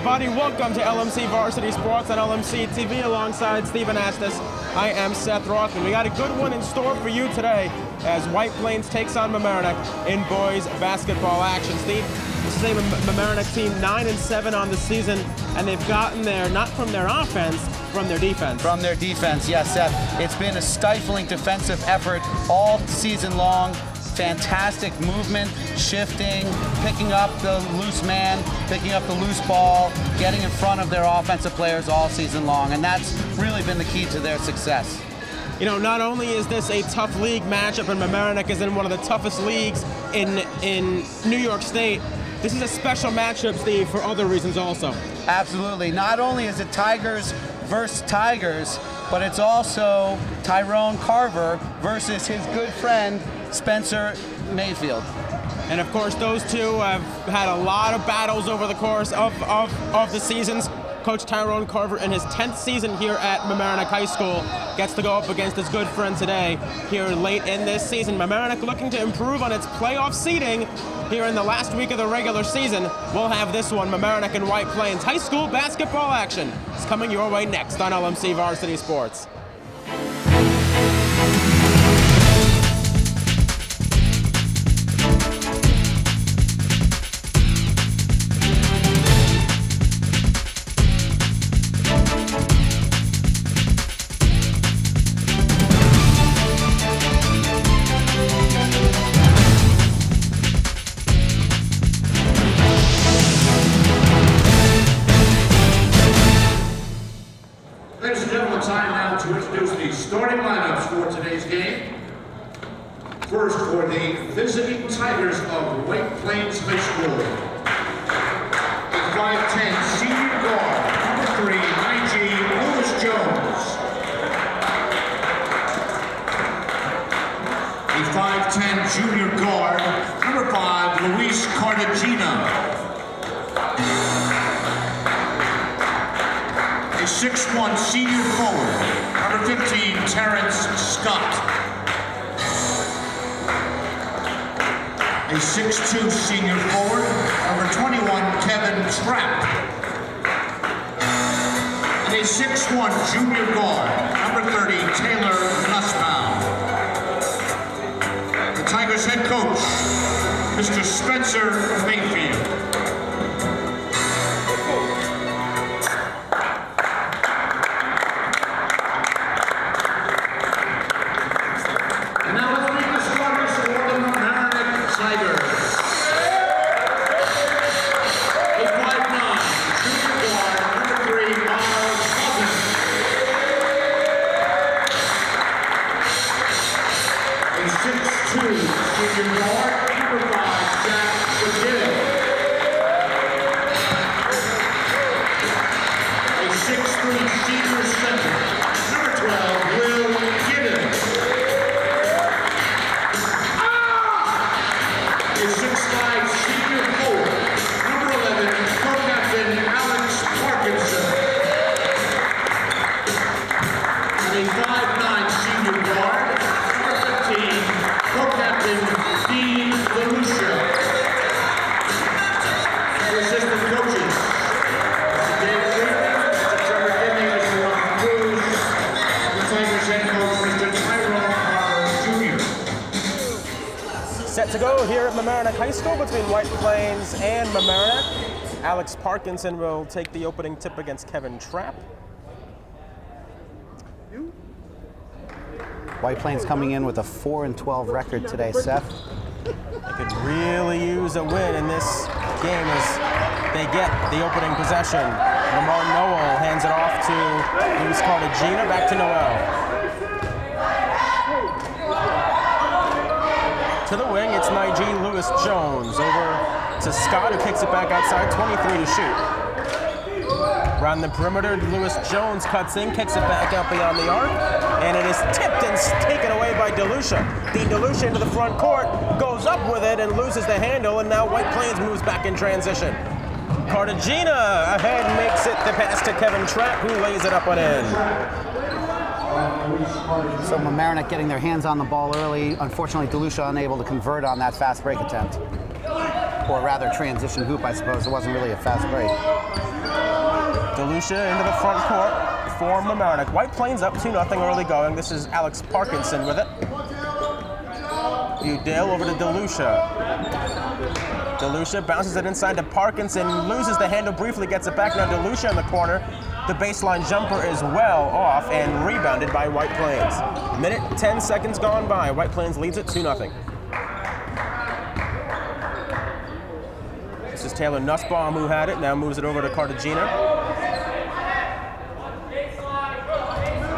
everybody. Welcome to LMC Varsity Sports on LMC TV alongside Stephen Astis. I am Seth Rothman. We got a good one in store for you today as White Plains takes on Mamaroneck in boys basketball action. Steve, this is a Mamaroneck team 9-7 on the season, and they've gotten there not from their offense, from their defense. From their defense, yes, Seth. It's been a stifling defensive effort all season long. Fantastic movement, shifting, picking up the loose man, picking up the loose ball, getting in front of their offensive players all season long, and that's really been the key to their success. You know, not only is this a tough league matchup, and Mamaroneck is in one of the toughest leagues in New York State, this is a special matchup, Steve, for other reasons also. Absolutely. Not only is it Tigers versus Tigers, but it's also Tyrone Carver versus his good friend, Spencer Mayfield. And of course, those two have had a lot of battles over the course of the seasons. Coach Tyrone Carver, in his 10th season here at Mamaroneck High School, gets to go up against his good friend today here late in this season. Mamaroneck looking to improve on its playoff seeding here in the last week of the regular season. We'll have this one, Mamaroneck and White Plains High School basketball action. It's coming your way next on LMC Varsity Sports. Ladies and gentlemen, time now to introduce the starting lineups for today's game. First, for the visiting Tigers of White Plains High School, a 5'10" senior guard, number 3, IG Lewis Jones. A 5'10" junior guard, number 5, Luis Cartagena. A 6'1" senior forward, number 15, Terrence Scott. A 6'2" senior forward, number 21, Kevin Trapp. And a 6'1" junior guard, number 30, Taylor Nussbaum. The Tigers head coach, Mr. Spencer Mayfield. Senior guard, number 5, Jack Padilla. A 6'3" senior center, number 12, Will Giddens. A 6'5" senior forward, number 11, co-captain Alex Parkinson. And a 5'9" senior guard, number 15, co-captain Dean DeLucia. And assistant coaches, Mr. David Friedman, Mr. Trevor Gibney, Mr. Ron Cruz, and the Tigers head coach, Mr. Tyrone Carver Jr. Set to go here at Mamaroneck High School between White Plains and Mamaroneck. Alex Parkinson will take the opening tip against Kevin Trapp. White Plains coming in with a 4-12 record today, Seth. They could really use a win in this game as they get the opening possession. Lamar Noel hands it off to Luis Cartagena, back to Noel. To the wing, it's Nigel Lewis Jones. Over to Scott, who kicks it back outside, 23 to shoot. Around the perimeter, Lewis Jones cuts in, kicks it back out beyond the arc, and it is tipped and taken away by DeLucia. Dean DeLucia into the front court, goes up with it and loses the handle, and now White Plains moves back in transition. Cartagena ahead, makes it the pass to Kevin Trapp, who lays it up and in. So Mamaroneck getting their hands on the ball early. Unfortunately, DeLucia unable to convert on that fast break attempt. or rather transition hoop, I suppose. It wasn't really a fast break. DeLucia into the front court for Mamaroneck. White Plains up 2-0 early going. This is Alex Parkinson with it. Udale over to DeLucia. DeLucia bounces it inside to Parkinson, loses the handle briefly, gets it back. Now DeLucia in the corner. The baseline jumper is well off and rebounded by White Plains. Minute 10 seconds gone by. White Plains leads it 2-0. This is Taylor Nussbaum who had it. Now moves it over to Cartagena.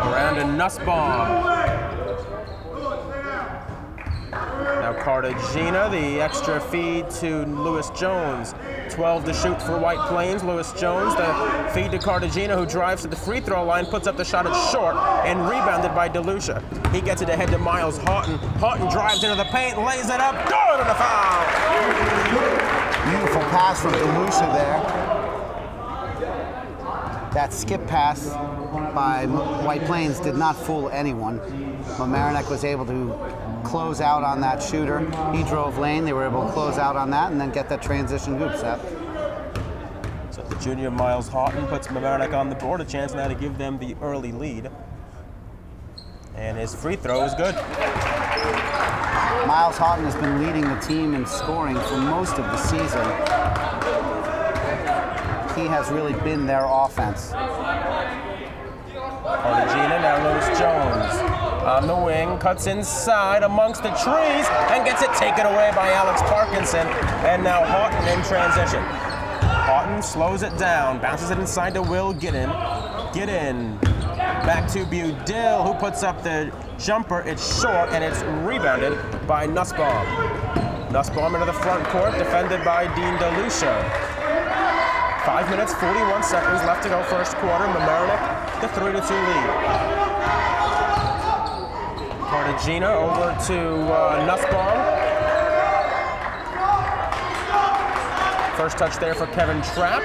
Around to Nussbaum. Now Cartagena, the extra feed to Lewis Jones. 12 to shoot for White Plains. Lewis Jones, the feed to Cartagena, who drives to the free throw line, puts up the shot, it's short, and rebounded by DeLucia. He gets it ahead to Miles Houghton. Houghton drives into the paint, lays it up, good, and a foul! Beautiful pass from DeLucia there. That skip pass by White Plains did not fool anyone. Mamaroneck was able to close out on that shooter. He drove lane. They were able to close out on that and then get that transition hoop set. So the junior Miles Houghton puts Mamaroneck on the board. A chance now to give them the early lead. And his free throw is good. Miles Houghton has been leading the team in scoring for most of the season. He has really been their offense. Cartagena, now Lewis Jones on the wing, cuts inside amongst the trees and gets it taken away by Alex Parkinson. And now Houghton in transition. Houghton slows it down, bounces it inside to Will Giddin. Giddin back to Budil, who puts up the jumper. It's short and it's rebounded by Nussbaum. Nussbaum into the front court, defended by Dean DeLucia. 5 minutes, 41 seconds left to go first quarter. Mamaroneck, the 3-2 lead. Cartagena over to Nussbaum. First touch there for Kevin Trapp.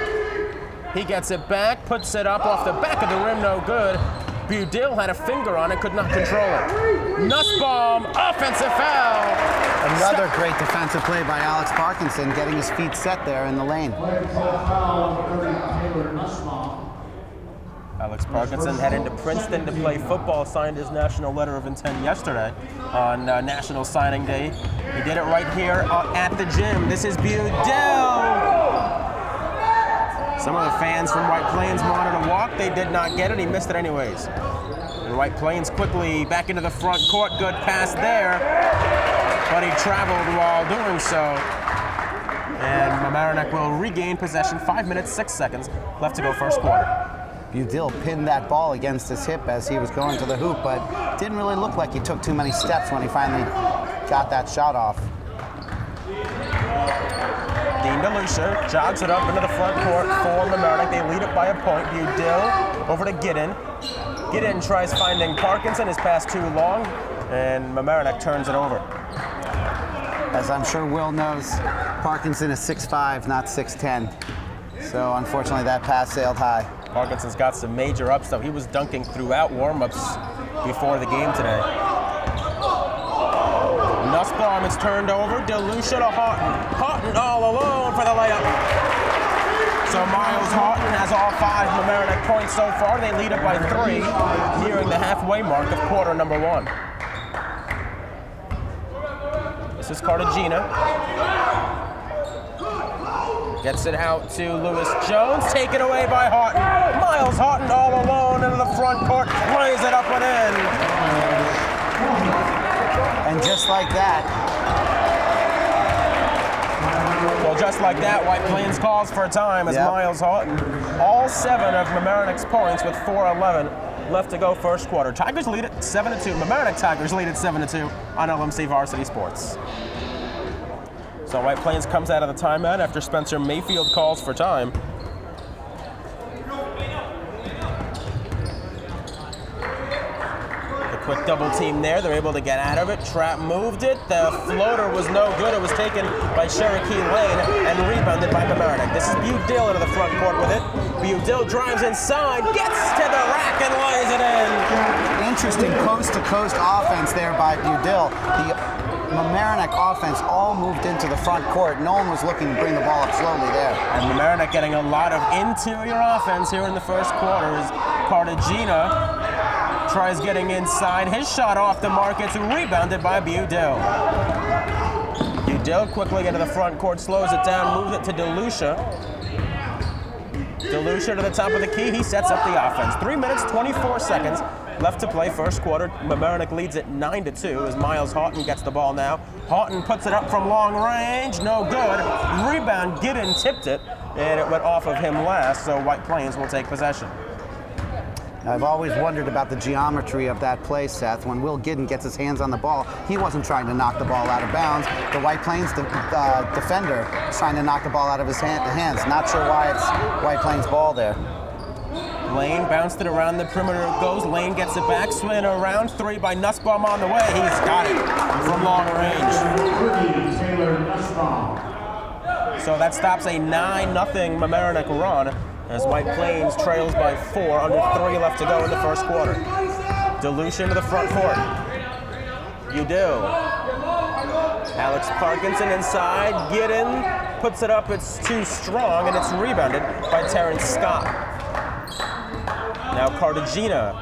He gets it back, puts it up off the back of the rim, no good. Budil had a finger on it, could not control it. Nussbaum, offensive foul. Another great defensive play by Alex Parkinson, getting his feet set there in the lane. Alex Parkinson heading to Princeton to play football, signed his national letter of intent yesterday on National Signing Day. He did it right here at the gym. This is Budil. Some of the fans from White Plains wanted a walk. They did not get it. He missed it anyways. And White Plains quickly back into the front court. Good pass there, but he traveled while doing so. And Mamaroneck will regain possession. 5 minutes, 6 seconds left to go first quarter. Budil pinned that ball against his hip as he was going to the hoop, but didn't really look like he took too many steps when he finally got that shot off. Dean DeLucia jogs it up into the front court for Mamaroneck. They lead it by a point. Budil over to Giddin. Giddin tries finding Parkinson. His pass too long, and Mamaroneck turns it over. As I'm sure Will knows, Parkinson is 6'5", not 6'10". So unfortunately that pass sailed high. Parkinson's got some major ups, though. He was dunking throughout warm-ups before the game today. Nussbaum is turned over. DeLucia to Houghton. Houghton all alone for the layup. So Miles Houghton has all 5 Mamaroneck points so far. They lead it by 3, nearing the halfway mark of quarter number 1. This is Cartagena. Gets it out to Lewis Jones, taken away by Houghton. Miles Houghton all alone into the front court, plays it up and in. And just like that. Well, just like that, White Plains calls for a time as Miles Houghton. All 7 of Mamaroneck's points with 4:11 left to go first quarter. Tigers lead it 7-2. Mamaroneck Tigers lead it 7-2 on LMC Varsity Sports. So White Plains comes out of the timeout after Spencer Mayfield calls for time. The quick double team there, they're able to get out of it. Trapp moved it, the floater was no good. It was taken by Cherokee Lane and rebounded by Mamaroneck. This is Budil into the front court with it. Budil drives inside, gets to the rack and lays it in. Interesting coast-to-coast offense there by Budil. Mamaroneck offense all moved into the front court. No one was looking to bring the ball up slowly there. And Mamaroneck getting a lot of interior offense here in the first quarter as Cartagena tries getting inside. His shot off the mark. It's rebounded by Budil. Budil quickly into the front court, slows it down, moves it to DeLucia. DeLucia to the top of the key. He sets up the offense. 3 minutes, 24 seconds left to play first quarter. Mamaroneck leads it 9-2 as Miles Houghton gets the ball now. Houghton puts it up from long range. No good. Rebound, Giddin tipped it, and it went off of him last, so White Plains will take possession. I've always wondered about the geometry of that play, Seth. When Will Giddin gets his hands on the ball, he wasn't trying to knock the ball out of bounds. The White Plains defender is trying to knock the ball out of his hands. Not sure why it's White Plains ball there. Lane bounced it around the perimeter. It goes. Lane gets it back. Swing around. Three by Nussbaum on the way. He's got it from long range. So that stops a 9-0 Mamaroneck run as White Plains trails by 4, under 3 left to go in the first quarter. DeLucia into the front court. Budil. Alex Parkinson inside. Giddin puts it up. It's too strong, and it's rebounded by Terrence Scott. Now Cartagena.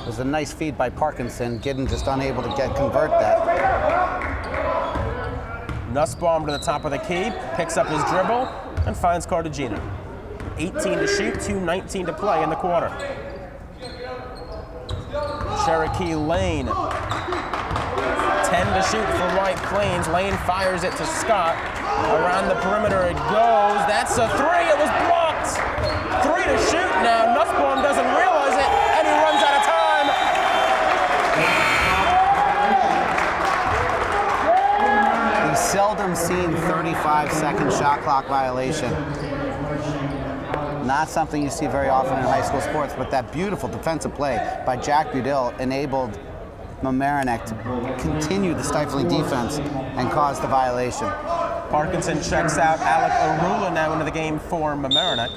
It was a nice feed by Parkinson. Giddin just unable to convert that. Nussbaum to the top of the key, picks up his dribble, and finds Cartagena. 18 to shoot, 2:19 to play in the quarter. Cherokee Lane. 10 to shoot for White Plains. Lane fires it to Scott. Around the perimeter it goes. That's a 3. It was blocked. 3 to shoot now. Nussbaum doesn't realize it, and he runs out of time. We've seldom seen 35-second shot clock violation. Not something you see very often in high school sports, but that beautiful defensive play by Jack Budil enabled Mamaroneck to continue the stifling defense and cause the violation. Parkinson checks out. Alec Arula now into the game for Mamaroneck.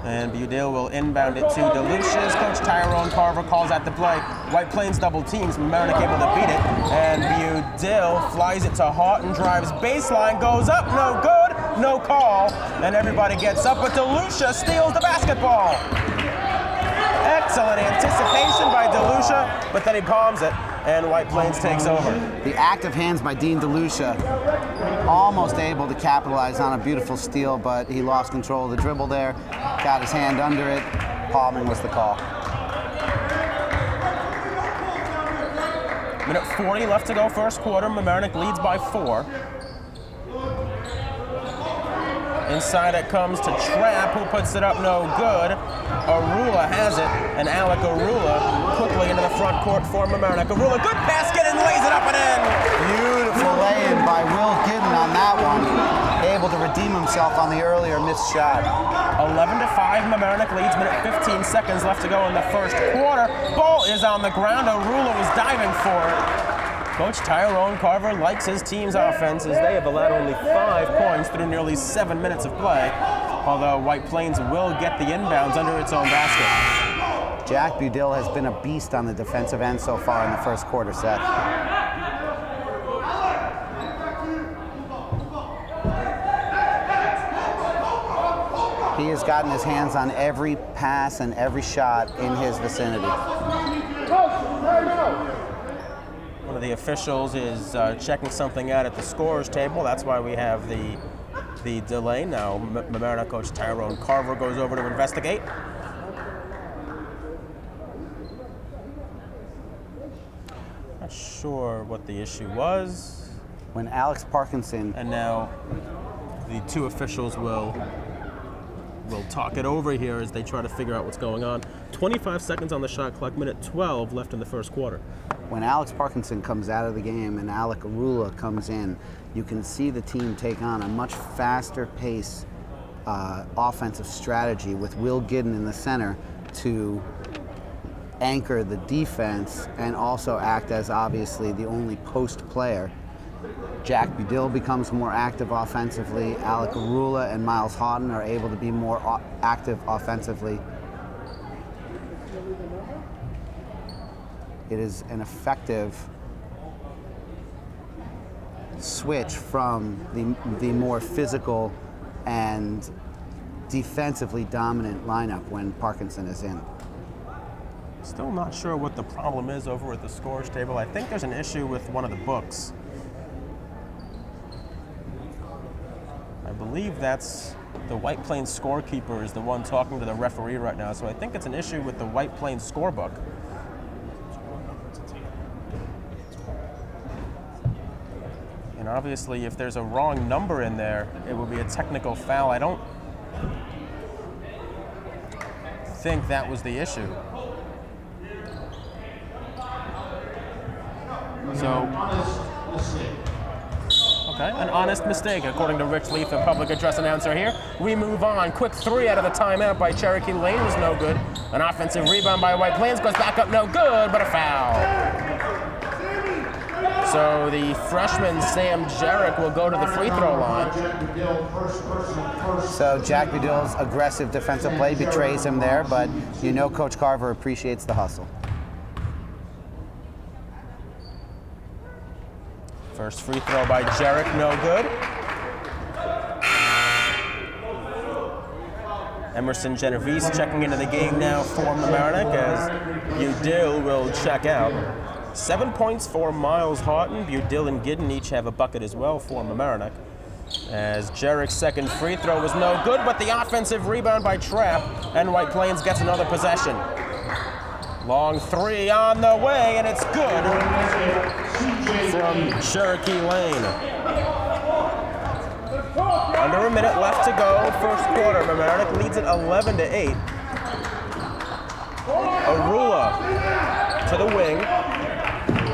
And Budil will inbound it to DeLucia's. Coach Tyrone Carver calls out the play. White Plains double teams. Mamaroneck able to beat it. And Budil flies it to Houghton, drives baseline, goes up, no good, no call. And everybody gets up, but DeLucia steals the basketball. Excellent anticipation by DeLucia, but then he palms it, and White Plains takes over. The active hands by Dean DeLucia, almost able to capitalize on a beautiful steal, but he lost control of the dribble there, got his hand under it. Palming was the call. Minute 40 left to go first quarter. Mamaroneck leads by 4. Inside it comes to Trapp, who puts it up, no good. Arula has it, and Alec Arula quickly into the front court for Mamaroneck. Arula, good basket, and lays it up and in. Beautiful lay-in by Will Giddin on that one. Able to redeem himself on the earlier missed shot. 11-5, Mamaroneck leads, minute 15 seconds left to go in the first quarter. Ball is on the ground. Arula was diving for it. Coach Tyrone Carver likes his team's offense as they have allowed only 5 points through nearly 7 minutes of play, although White Plains will get the inbounds under its own basket. Jack Budil has been a beast on the defensive end so far in the first quarter, Seth. He has gotten his hands on every pass and every shot in his vicinity. One of the officials is checking something out at the scorer's table. That's why we have the delay. Now Mamaroneck coach Tyrone Carver goes over to investigate. Not sure what the issue was. When Alex Parkinson... And now the 2 officials will talk it over here as they try to figure out what's going on. 25 seconds on the shot clock, minute 12 left in the first quarter. When Alex Parkinson comes out of the game and Alec Arula comes in, you can see the team take on a much faster pace offensive strategy with Will Giddin in the center to anchor the defense and also act as obviously the only post player. Jack Budil becomes more active offensively. Alec Arula and Miles Houghton are able to be more active offensively. It is an effective switch from the more physical and defensively dominant lineup when Parkinson is in. Still not sure what the problem is over at the scores table. I think there's an issue with one of the books. I believe that's the White Plains scorekeeper is the one talking to the referee right now, so I think it's an issue with the White Plains scorebook. And obviously, if there's a wrong number in there, it will be a technical foul. I don't think that was the issue. So, okay, an honest mistake, according to Rich Leaf, the public address announcer here. We move on. Quick 3 out of the timeout by Cherokee Lane was no good. An offensive rebound by White Plains goes back up, no good, but a foul. So the freshman Sam Jarrett will go to the free throw line. So Jack Bedill's aggressive defensive play betrays him there, but you know Coach Carver appreciates the hustle. First free throw by Jarrett, no good. Emerson Genovese checking into the game now for Mamaroneck as Budill will check out. 7 points for Miles Houghton. Budill and Gidden each have a bucket as well for Mamaroneck. As Jarrett's second free throw was no good, but the offensive rebound by Trapp, and White Plains gets another possession. Long 3 on the way, and it's good from Cherokee Lane. Under a minute left to go, first quarter. Mamaroneck leads it 11-8. Arula to the wing.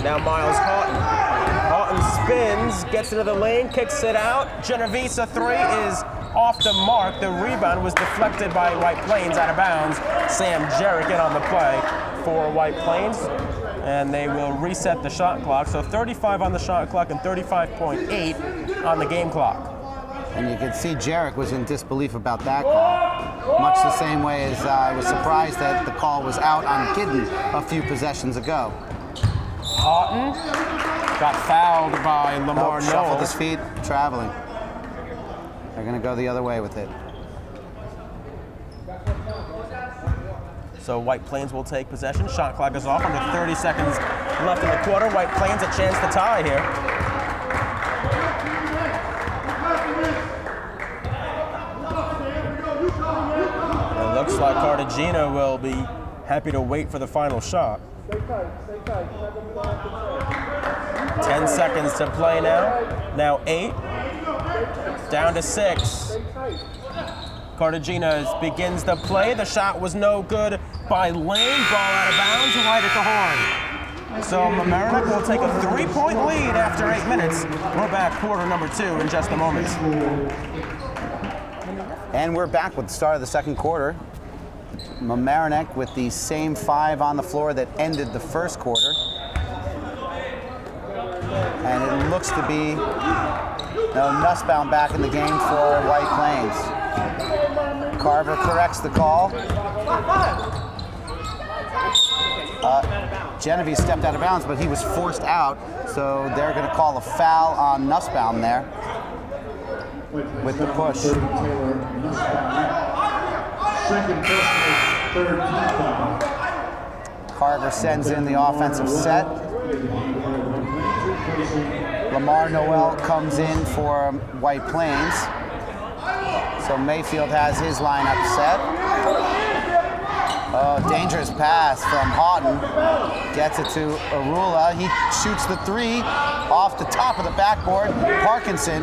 Now Miles Houghton. Houghton spins, gets into the lane, kicks it out. Genovese, a 3 is off the mark. The rebound was deflected by White Plains out of bounds. Sam Jarrett in on the play for White Plains, and they will reset the shot clock. So 35 on the shot clock and 35.8 on the game clock. And you can see Jarrett was in disbelief about that call, much the same way as I was surprised that the call was out on Gidden a few possessions ago. Houghton got fouled by Lamar Noel. Shuffled his feet, traveling. They're going to go the other way with it. So White Plains will take possession. Shot clock is off. Under 30 seconds left in the quarter. White Plains a chance to tie here. It looks like Cartagena will be happy to wait for the final shot. 10 seconds to play now. Now 8. Down to 6. Cartagena begins the play. The shot was no good by Lane. Ball out of bounds right at the horn. So Mamaroneck will take a 3-point lead after 8 minutes. We're back quarter number 2 in just a moment. And we're back with the start of the second quarter. Mamaroneck with the same 5 on the floor that ended the first quarter. And it looks to be Nussbaum back in the game for White Plains. Carver corrects the call. Genovese stepped out of bounds, but he was forced out, so they're going to call a foul on Nussbaum there with the push. Carver sends in the offensive set. Lamar Noel comes in for White Plains. So Mayfield has his lineup set. Oh, dangerous pass from Houghton. Gets it to Arula. He shoots the 3 off the top of the backboard. Parkinson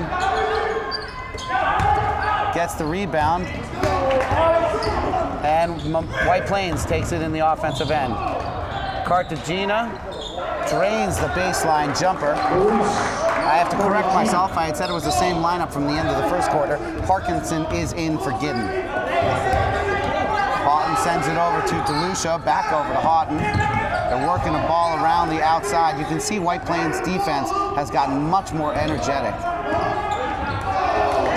gets the rebound. And White Plains takes it in the offensive end. Cartagena drains the baseline jumper. I have to correct myself. I had said it was the same lineup from the end of the first quarter. Parkinson is in for Gidden. Houghton sends it over to DeLucia, back over to Houghton. They're working the ball around the outside. You can see White Plains defense has gotten much more energetic.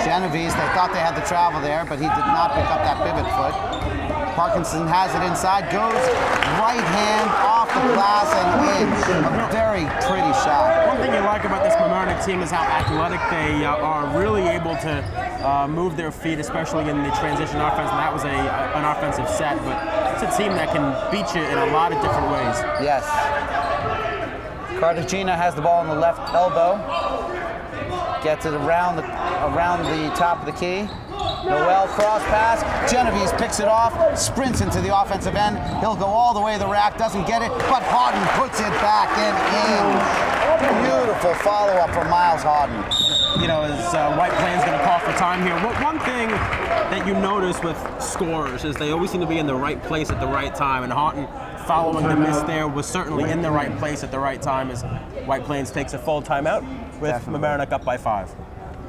Genovese, they thought they had the travel there, but he did not pick up that pivot foot. Parkinson has it inside, goes right hand off the glass and in. A very pretty shot. One thing you like about this Mamaroneck team is how athletic they are, really able to move their feet, especially in the transition offense. And that was an offensive set, but it's a team that can beat you in a lot of different ways. Yes. Cartagena has the ball on the left elbow. Gets it around the top of the key. Noel cross pass. Genovese picks it off, sprints into the offensive end. He'll go all the way to the rack, doesn't get it, but Houghton puts it back and in. Beautiful follow-up from Miles Houghton. You know, as White Plains going to call for time here. One thing that you notice with scorers is they always seem to be in the right place at the right time, and Houghton, following the miss there, was certainly in the right place at the right time as White Plains takes a full timeout with Mamaroneck up by 5.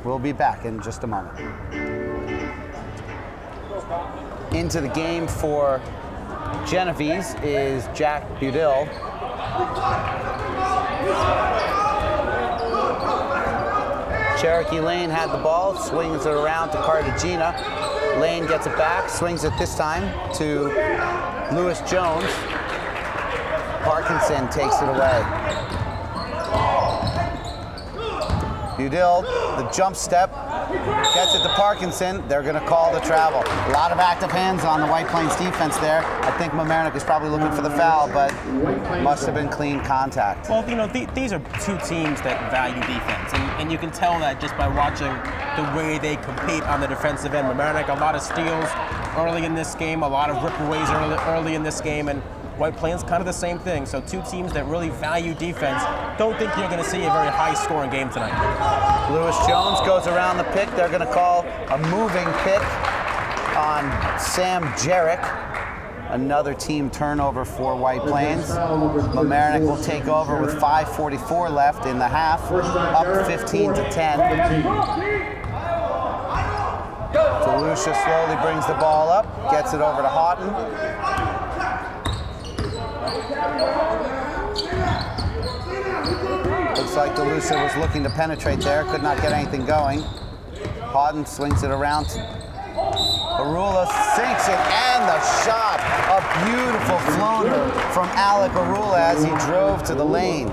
We'll be back in just a moment. Into the game for Genovese is Jack Budill. Cherokee Lane had the ball, swings it around to Cartagena. Lane gets it back, swings it this time to Lewis Jones. Parkinson takes it away. Budill, the jump step, gets it to Parkinson. They're going to call the travel. A lot of active hands on the White Plains defense there. I think Mamaroneck is probably looking for the foul, but must have been clean contact. Well, you know, these are two teams that value defense, and you can tell that just by watching the way they compete on the defensive end. Mamaroneck, a lot of steals early in this game, a lot of rip-aways early in this game, and White Plains kind of the same thing. So two teams that really value defense. Don't think you're going to see a very high-scoring game tonight. Lewis Jones goes around the pick. They're going to call a moving pick on Sam Jarek. Another team turnover for White Plains. Mamaroneck will take over with 5:44 left in the half, up 15-10. DeLucia slowly brings the ball up, gets it over to Houghton. Looks like DeLucia was looking to penetrate there, could not get anything going. Houghton swings it around. Arula sinks it, and the shot. A beautiful floater from Alec Arula as he drove to the lane.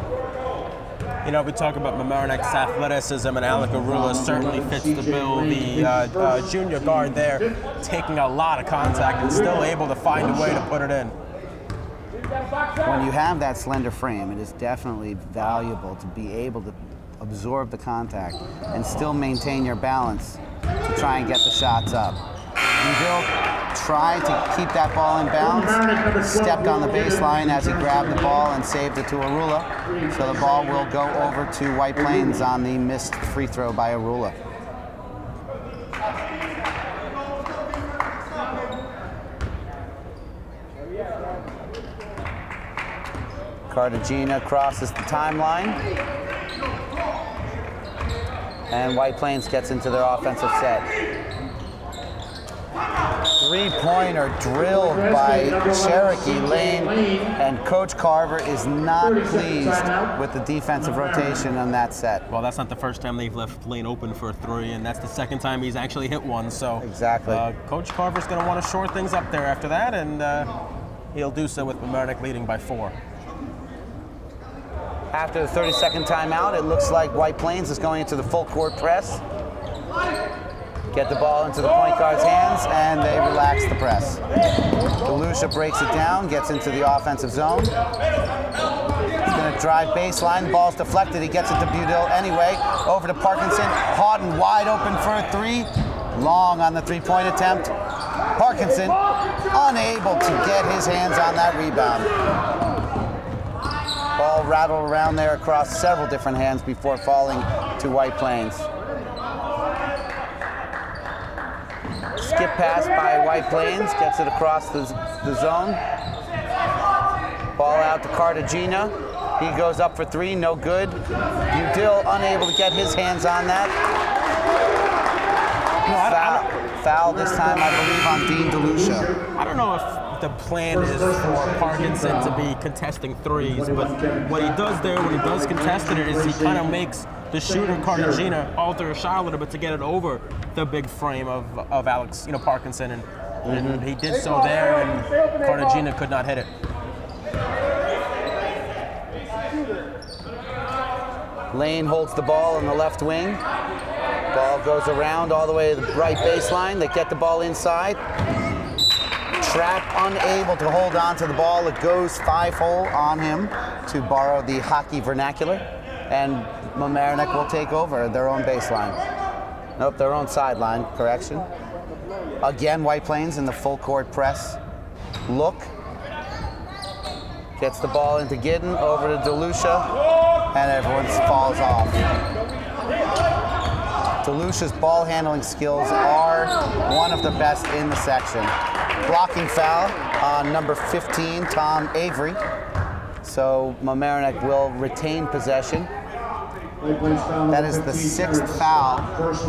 You know, we talk about Mamaroneck's athleticism, and Alec Arula certainly fits the bill. The junior guard there taking a lot of contact and still able to find a way to put it in. When you have that slender frame, it is definitely valuable to be able to absorb the contact and still maintain your balance to try and get the shots up. Budill tried to keep that ball in bounds, stepped on the baseline as he grabbed the ball and saved it to Arula. So the ball will go over to White Plains on the missed free throw by Arula. Cartagena crosses the timeline, and White Plains gets into their offensive set. Three-pointer drilled by Cherokee Lane, and Coach Carver is not pleased with the defensive rotation on that set. Well, that's not the first time they've left Lane open for a three, and that's the second time he's actually hit one. So exactly, Coach Carver's going to want to shore things up there after that, and he'll do so with Mamaroneck leading by 4. After the 30-second timeout, it looks like White Plains is going into the full court press. Get the ball into the point guard's hands, and they relax the press. DeLucia breaks it down, gets into the offensive zone. He's going to drive baseline, ball's deflected, he gets it to Budill anyway. Over to Parkinson, Houghton wide open for a 3. Long on the 3-point attempt. Parkinson unable to get his hands on that rebound. Ball rattled around there across several different hands before falling to White Plains. Skip pass by White Plains, gets it across the zone. Ball out to Cartagena. He goes up for 3, no good. Budill unable to get his hands on that. Foul this time, I believe, on Dean DeLucia. I don't know if the plan is for Parkinson to be contesting threes, but what he does there when he does contest it is he kind of makes the shooter, Cartagena, alter a shot a little bit to get it over the big frame of Alex, Parkinson, and he did so there, and Cartagena could not hit it. Lane holds the ball in the left wing. Ball goes around all the way to the right baseline. They get the ball inside. Trapp unable to hold on to the ball. It goes 5-hole on him, to borrow the hockey vernacular. And Mamaroneck will take over their own baseline. Nope, their own sideline, correction. Again, White Plains in the full court press. Look. Gets the ball into Gidden, over to DeLucia, and everyone falls off. DeLucia's ball handling skills are one of the best in the section. Blocking foul on number 15, Tom Avery. So Mamaroneck will retain possession. That is the 6th foul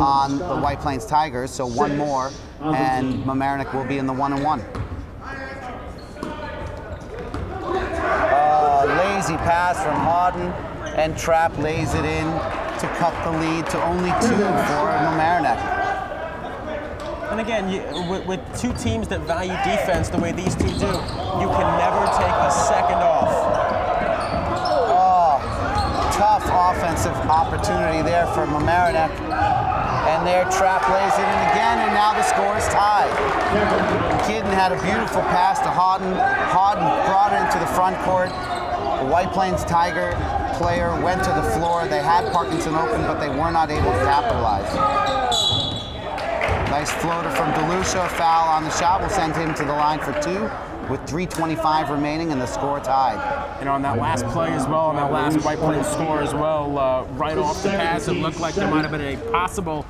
on the White Plains Tigers, so one more, and Mamaroneck will be in the 1-1. Lazy pass from Hawden, and Trapp lays it in to cut the lead to only 2 for Mamaroneck. And again, with two teams that value defense the way these two do, you can never take a second off. Oh, tough offensive opportunity there for Mamaroneck. And there Trapp lays it in again, and now the score is tied. Gidden had a beautiful pass to Hawden. Hawden brought it into the front court. The White Plains Tiger player went to the floor. They had Parkinson open, but they were not able to capitalize. Nice floater from DeLucia. Foul on the shot will send him to the line for 2 with 3:25 remaining and the score tied. On that last play as well, on that last White Plains score as well, right off the pass, it looked like there might have been a possible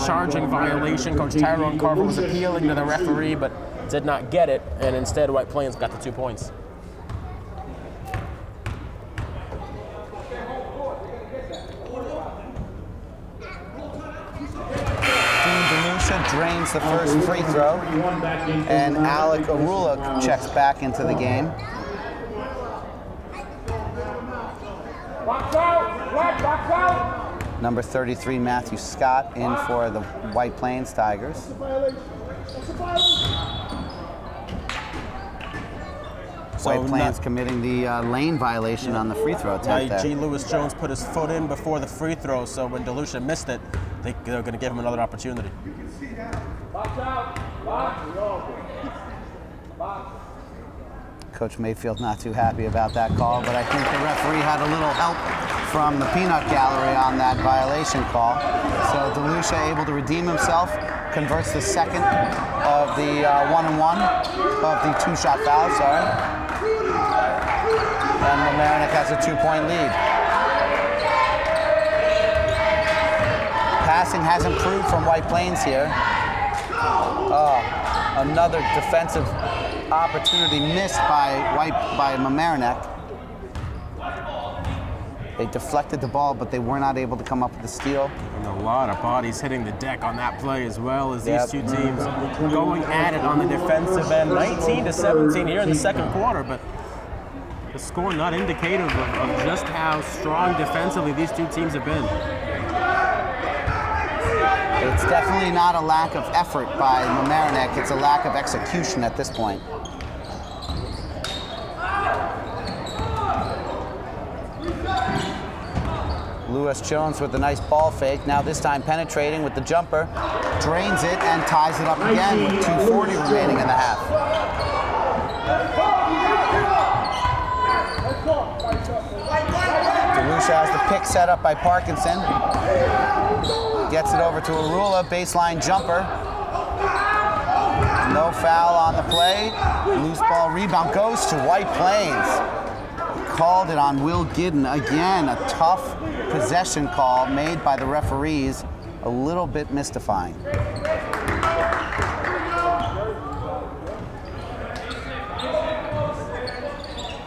charging violation. Coach Tyrone Carver was appealing to the referee, but did not get it, and instead White Plains got the 2 points. Drains the first free throw, and Alec Arula checks back into the game. Number 33, Matthew Scott, in for the White Plains Tigers. White Plains committing the lane violation on the free throw attempt there. G. Lewis Jones put his foot in before the free throw, so when DeLucia missed it, they're going to give him another opportunity. Coach Mayfield not too happy about that call, but I think the referee had a little help from the peanut gallery on that violation call. So DeLucia able to redeem himself, converts the second of the 1-1 of the 2-shot foul, sorry. And Mamaroneck has a 2-point lead. Passing has improved from White Plains here. Another defensive opportunity missed by Mamaroneck. They deflected the ball, but they were not able to come up with the steal. And a lot of bodies hitting the deck on that play, as well as these two teams going at it on the defensive end. 19-17 here in the second quarter, but the score not indicative of just how strong defensively these two teams have been. It's definitely not a lack of effort by Mamaroneck. It's a lack of execution at this point. Lewis Jones with a nice ball fake. Now this time penetrating with the jumper. Drains it and ties it up again with 2:40 remaining in the half. DeLucia has the pick set up by Parkinson. Gets it over to Arula, baseline jumper. No foul on the play. Loose ball rebound goes to White Plains. Called it on Will Gidden. Again, a tough possession call made by the referees. A little bit mystifying.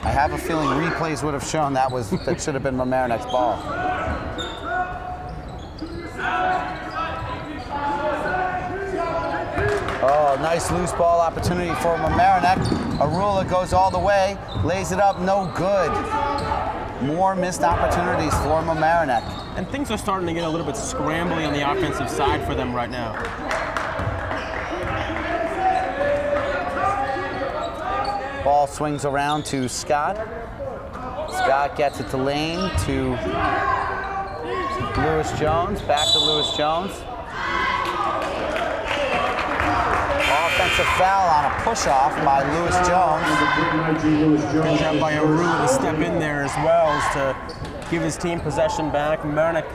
I have a feeling replays would have shown that should have been Mamaroneck's ball. Oh, nice loose ball opportunity for Mamaroneck. Arula goes all the way, lays it up, no good. more missed opportunities for Mamaroneck. And things are starting to get a little bit scrambly on the offensive side for them right now. Ball swings around to Scott. Scott gets it to Lane, to Lewis Jones, back to Lewis Jones. Offensive foul on a push-off by Lewis Jones. Good job by Aru to step in there as well as to give his team possession back. Mamaroneck.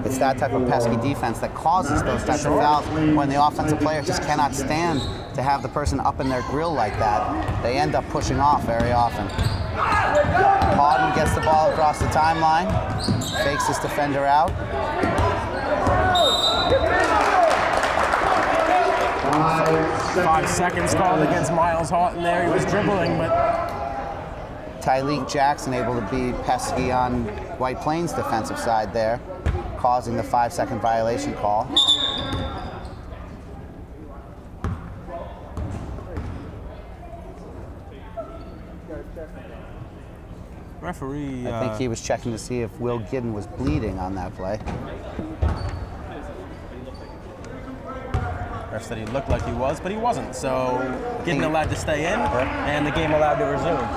It's that type of pesky defense that causes those types of fouls when the offensive player just cannot stand to have the person up in their grill like that. They end up pushing off very often. Hawden gets the ball across the timeline, fakes his defender out. 5 seconds called against Miles Houghton there. He was dribbling, but Tyleek Jackson able to be pesky on White Plains' defensive side there, causing the 5-second violation call. Referee. I think he was checking to see if Will Gidden was bleeding on that play. Ref said he looked like he was, but he wasn't. So Gidden allowed to stay in, and the game allowed to resume.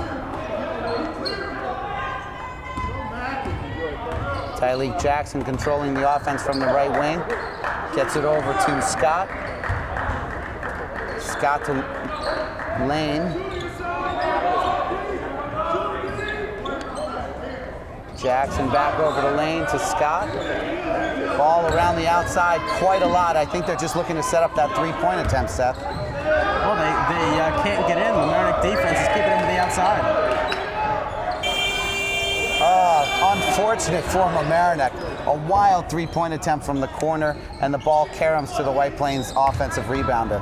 Tyleek Jackson controlling the offense from the right wing. Gets it over to Scott. Scott to Lane. Jackson back over to Lane to Scott. Ball around the outside quite a lot. I think they're just looking to set up that three-point attempt, Seth. Well, they can't get in. The Mamaroneck defense is keeping them to the outside. Unfortunate for Mamaroneck. A wild three-point attempt from the corner, and the ball caroms to the White Plains offensive rebounder.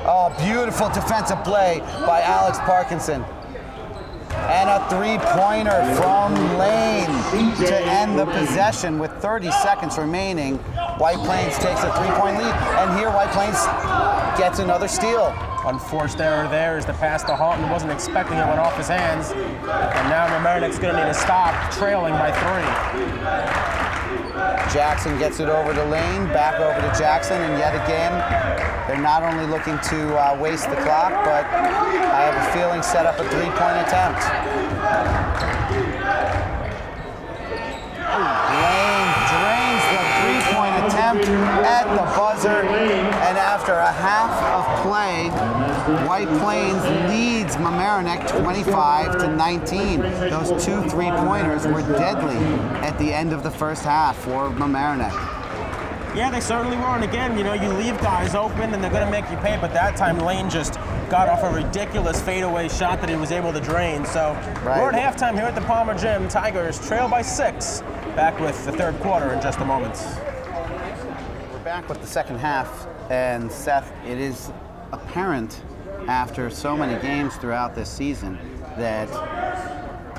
Oh, beautiful defensive play by Alex Parkinson. And a three-pointer from Lane to end the possession with 30 seconds remaining. White Plains takes a three-point lead, and here White Plains gets another steal. Unforced error there is the pass to Houghton. Wasn't expecting it, went off his hands. And now Mamaroneck's going to need to stop, trailing by 3. Jackson gets it over to Lane, back over to Jackson, and yet again, they're not only looking to waste the clock, but I have a feeling set up a three-point attempt. Lane drains the three-point attempt at the buzzer, and after a half of play, White Plains leads Mamaroneck 25-19. Those 2 3-pointers were deadly at the end of the first half for Mamaroneck. Yeah, they certainly were. And again, you know, you leave guys open and they're going to make you pay, but that time Lane just got off a ridiculous fadeaway shot that he was able to drain. So we're at halftime here at the Palmer Gym. Tigers trail by 6. Back with the third quarter in just a moment. We're back with the second half, and Seth, it is apparent after so many games throughout this season that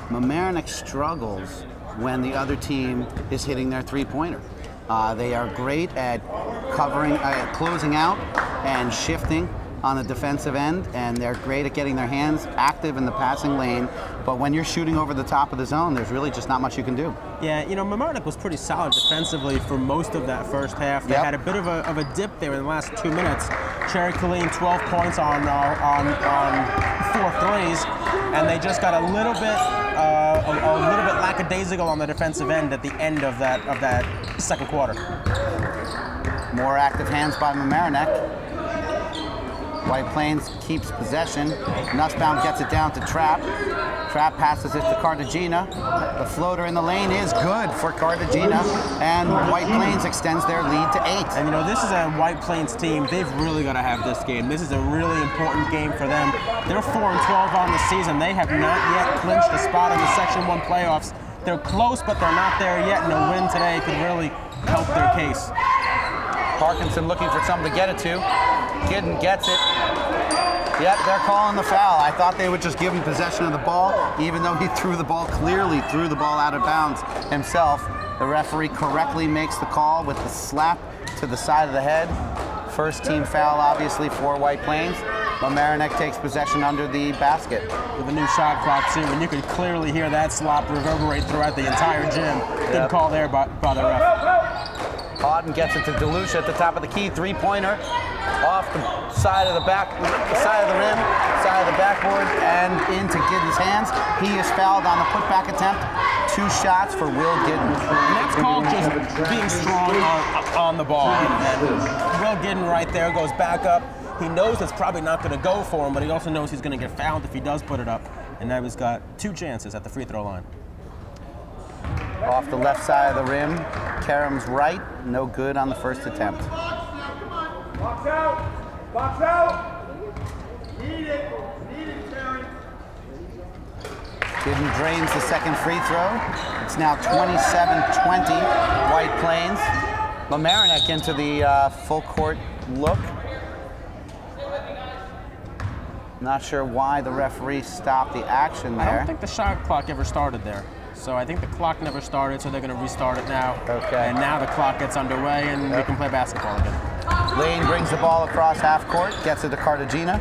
Mamaroneck struggles when the other team is hitting their three-pointer. They are great at closing out and shifting on the defensive end, and they're great at getting their hands active in the passing lane. But when you're shooting over the top of the zone, there's really just not much you can do. Yeah, you know, Mamaroneck was pretty solid defensively for most of that first half. They had a bit of a dip there in the last 2 minutes. Cherry Colleen, 12 points on 4 threes, and they just got a little bit lackadaisical on the defensive end at the end of that second quarter. More active hands by Mamaroneck. White Plains keeps possession. Nussbaum gets it down to Trapp. Trapp passes it to Cartagena. The floater in the lane is good for Cartagena, and White Plains extends their lead to 8. And you know, this is a White Plains team. They've really got to have this game. This is a really important game for them. They're 4-12 on the season. They have not yet clinched a spot in the Section 1 playoffs. They're close, but they're not there yet, and a win today could really help their case. Parkinson looking for something to get it to. Gidden gets it. Yep, they're calling the foul. I thought they would just give him possession of the ball, even though he clearly threw the ball out of bounds himself. The referee correctly makes the call with the slap to the side of the head. First team foul, obviously, for White Plains. Mamaroneck takes possession under the basket. With a new shot clock too, and you can clearly hear that slop reverberate throughout the entire gym. Good call there by the ref. Houghton gets it to DeLucia at the top of the key, three-pointer off the side of the side of the rim, side of the backboard, and into Giddens' hands. He is fouled on the putback attempt. 2 shots for Will Gidden. And that's called just being strong on the ball. And Will Gidden right there goes back up. He knows it's probably not going to go for him, but he also knows he's going to get fouled if he does put it up. And now he's got 2 chances at the free throw line. Off the left side of the rim, Karam's right, no good on the first attempt. Box out! Box out! Need it, Karam. Gidden drains the second free throw. It's now 27-20, White Plains. Mamaroneck into the full court look. Not sure why the referee stopped the action there. I don't think the shot clock ever started there. So I think the clock never started, so they're going to restart it now. Okay. And now the clock gets underway, and we can play basketball again. Lane brings the ball across half court, gets it to Cartagena.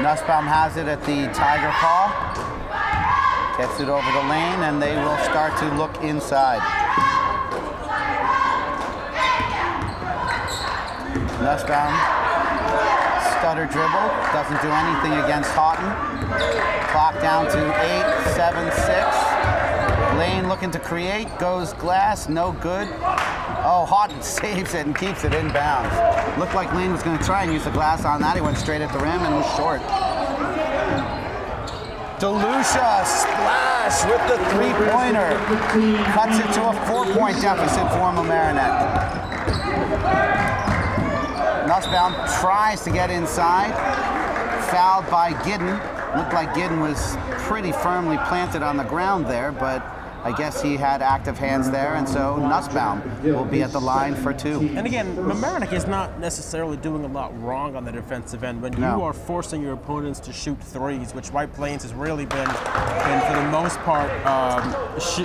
Nussbaum has it at the Tiger paw. Gets it over the lane, and they will start to look inside. Nussbaum, stutter dribble, doesn't do anything against Houghton. Clock down to 8, 7, 6. Lane looking to create, goes glass, no good. Oh, Houghton saves it and keeps it inbounds. Looked like Lane was going to try and use the glass on that. He went straight at the rim and was short. DeLucia, splash with the three-pointer. Cuts it to a 4-point deficit for Mamaroneck. Nussbaum tries to get inside, fouled by Gidden. Looked like Gidden was pretty firmly planted on the ground there, but I guess he had active hands there, and so Nussbaum will be at the line for 2. And again, Mamaroneck is not necessarily doing a lot wrong on the defensive end. When you are forcing your opponents to shoot threes, which White Plains has really been for the most part,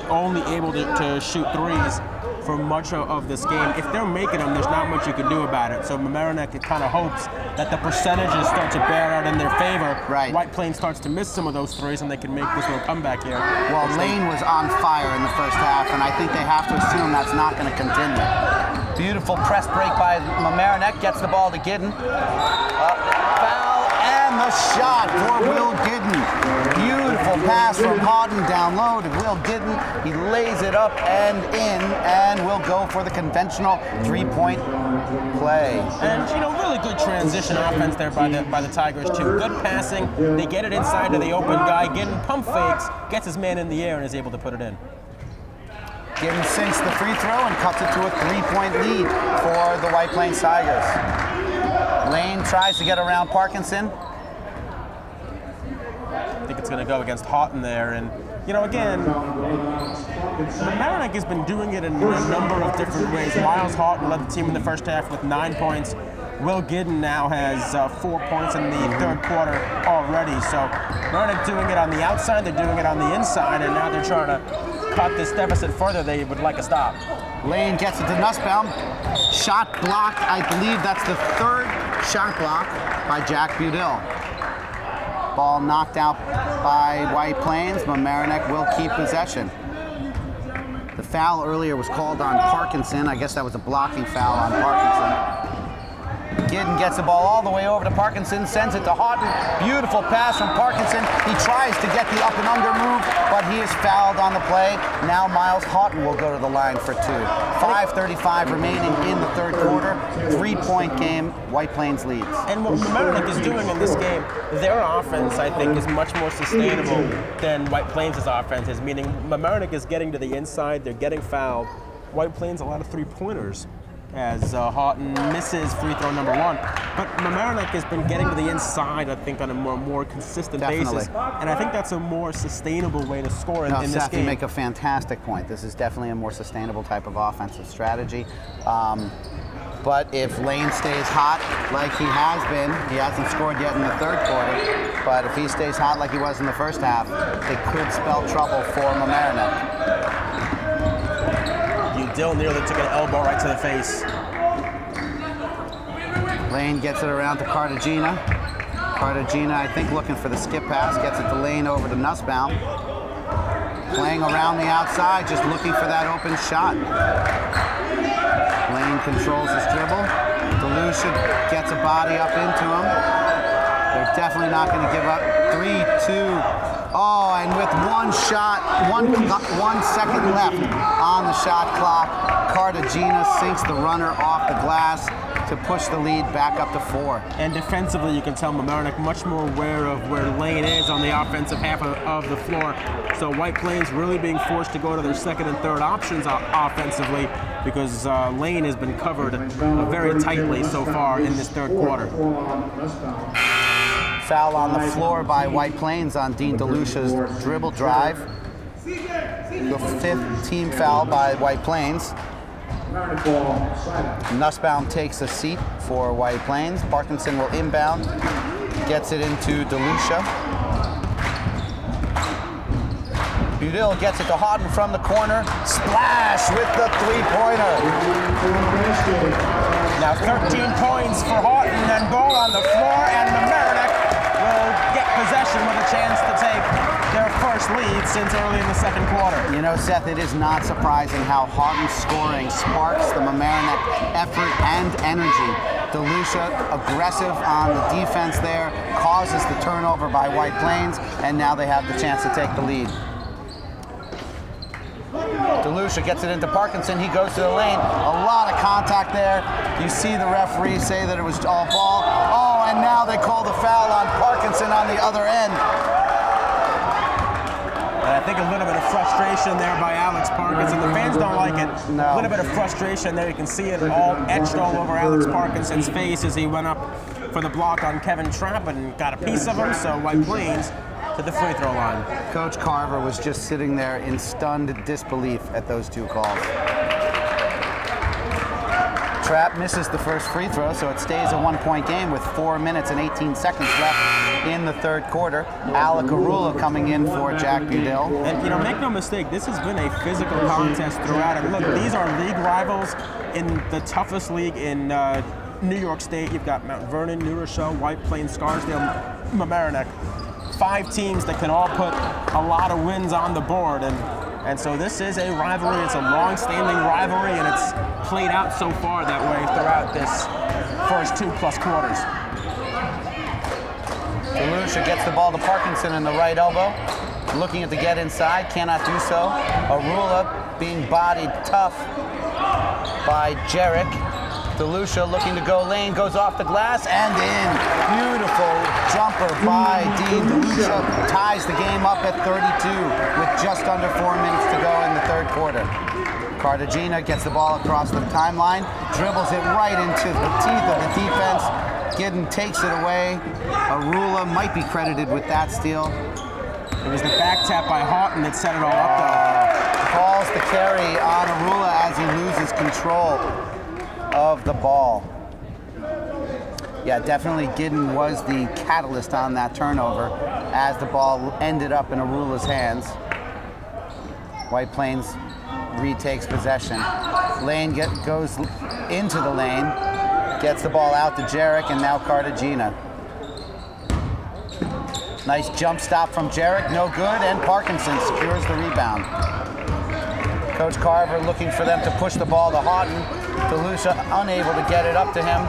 only able to shoot threes for much of this game. If they're making them, there's not much you can do about it. So Mamaroneck kind of hopes that the percentages start to bear out in their favor. Right. White Plains starts to miss some of those threes, and they can make this little comeback here. Well, Lane was on fire in the first half, and I think they have to assume that's not going to continue. Beautiful press break by Mamaroneck, gets the ball to Gidden. Foul, and the shot for Will Gidden. Beautiful pass from Houghton down low to Will Gidden. He lays it up and in, and will go for the conventional 3-point play. And really good transition offense there by the Tigers too. Good passing. They get it inside to the open guy. Gidden pump fakes, gets his man in the air, and is able to put it in. Gidden sinks the free throw and cuts it to a 3-point lead for the White Plains Tigers. Lane tries to get around Parkinson. I think it's going to go against Houghton there, and again, Mamaroneck has been doing it in a number of different ways. Miles Houghton led the team in the first half with 9 points. Will Gidden now has 4 points in the third quarter already. So Mamaroneck doing it on the outside, they're doing it on the inside, and now they're trying to cut this deficit further. They would like a stop. Lane gets it to Nussbaum. Shot blocked. I believe that's the 3rd shot block by Jack Budell. Ball knocked out by White Plains. Mamaroneck will keep possession. The foul earlier was called on Parkinson. I guess that was a blocking foul on Parkinson. Gidden gets the ball all the way over to Parkinson, sends it to Houghton. Beautiful pass from Parkinson. He tries to get the up and under move, but he is fouled on the play. Now Miles Houghton will go to the line for 2. 5:35 remaining in the third quarter. 3-point game, White Plains leads. And what Mamaroneck is doing in this game, their offense, I think, is much more sustainable than White Plains' offense is, meaning Mamaroneck is getting to the inside, they're getting fouled. White Plains, a lot of three-pointers, as Houghton misses free throw number 1. But Mamaroneck has been getting to the inside, I think, on a more consistent basis. And I think that's a more sustainable way to score in this Seth, game. you make a fantastic point. This is definitely a more sustainable type of offensive strategy. But if Lane stays hot like he has been, he hasn't scored yet in the third quarter, but if he stays hot like he was in the first half, it could spell trouble for Mamaroneck. Dill nearly took an elbow right to the face. Lane gets it around to Cartagena. Cartagena, I think, looking for the skip pass, gets it to Lane over to Nussbaum. Playing around the outside, just looking for that open shot. Lane controls his dribble. DeLucia gets a body up into him. They're definitely not going to give up. 3-2. Oh, and with one shot, one second left on the shot clock, Cartagena sinks the runner off the glass to push the lead back up to 4. And defensively, you can tell Mamaroneck much more aware of where Lane is on the offensive half of the floor. So White Plains really being forced to go to their second and third options offensively because Lane has been covered very tightly so far in this third quarter. Foul on the floor by White Plains on Dean DeLucia's dribble drive. The 5th team foul by White Plains. Nussbaum takes a seat for White Plains. Parkinson will inbound, gets it into DeLucia. Budil gets it to Houghton from the corner. Splash with the 3-pointer. Now 13 points for Houghton and ball on the floor, and Mamaroneck will get possession with a chance to take their first lead since early in the second quarter. You know, Seth, it is not surprising how Houghton's scoring sparks the Mamaroneck effort and energy. DeLucia, aggressive on the defense there, causes the turnover by White Plains, and now they have the chance to take the lead. DeLucia gets it into Parkinson. He goes to the lane. A lot of contact there. You see the referee say that it was all ball. Oh, and now they call the foul on Parkinson on the other end. And I think a little bit of frustration there by Alex Parkinson. The fans don't like it. No. A little bit of frustration there. You can see it all etched all over Alex Parkinson's face as he went up for the block on Kevin Trapp and got a piece of him. So White Plains to the free throw line. Coach Carver was just sitting there in stunned disbelief at those two calls. Trapp misses the first free throw, so it stays a 1-point game with 4 minutes and 18 seconds left in the third quarter. Alec Arula coming in for Jack Budil. And, you know, make no mistake, this has been a physical contest throughout. And look, these are league rivals in the toughest league in New York State. You've got Mount Vernon, New Rochelle, White Plains, Scarsdale, Mamaroneck. 5 teams that can all put a lot of wins on the board, and so this is a rivalry. It's a long-standing rivalry, and it's played out so far that way throughout this first 2+ quarters. DeLucia gets the ball to Parkinson in the right elbow, looking to get inside, cannot do so. Arula being bodied tough by Jarek. DeLucia looking to go lane, goes off the glass and in. Beautiful jumper by Dean DeLucia, ties the game up at 32 with just under 4 minutes to go in the third quarter. Cartagena gets the ball across the timeline, dribbles it right into the teeth of the defense. Gidden takes it away. Arula might be credited with that steal. It was the back tap by Houghton that set it all up though. Calls the carry on Arula as he loses control of the ball. Yeah, definitely Gidden was the catalyst on that turnover as the ball ended up in Arula's hands. White Plains retakes possession. Lane goes into the lane, gets the ball out to Jarek, and now Cartagena. Nice jump stop from Jarek, no good, and Parkinson secures the rebound. Coach Carver looking for them to push the ball to Houghton. DeLucia unable to get it up to him.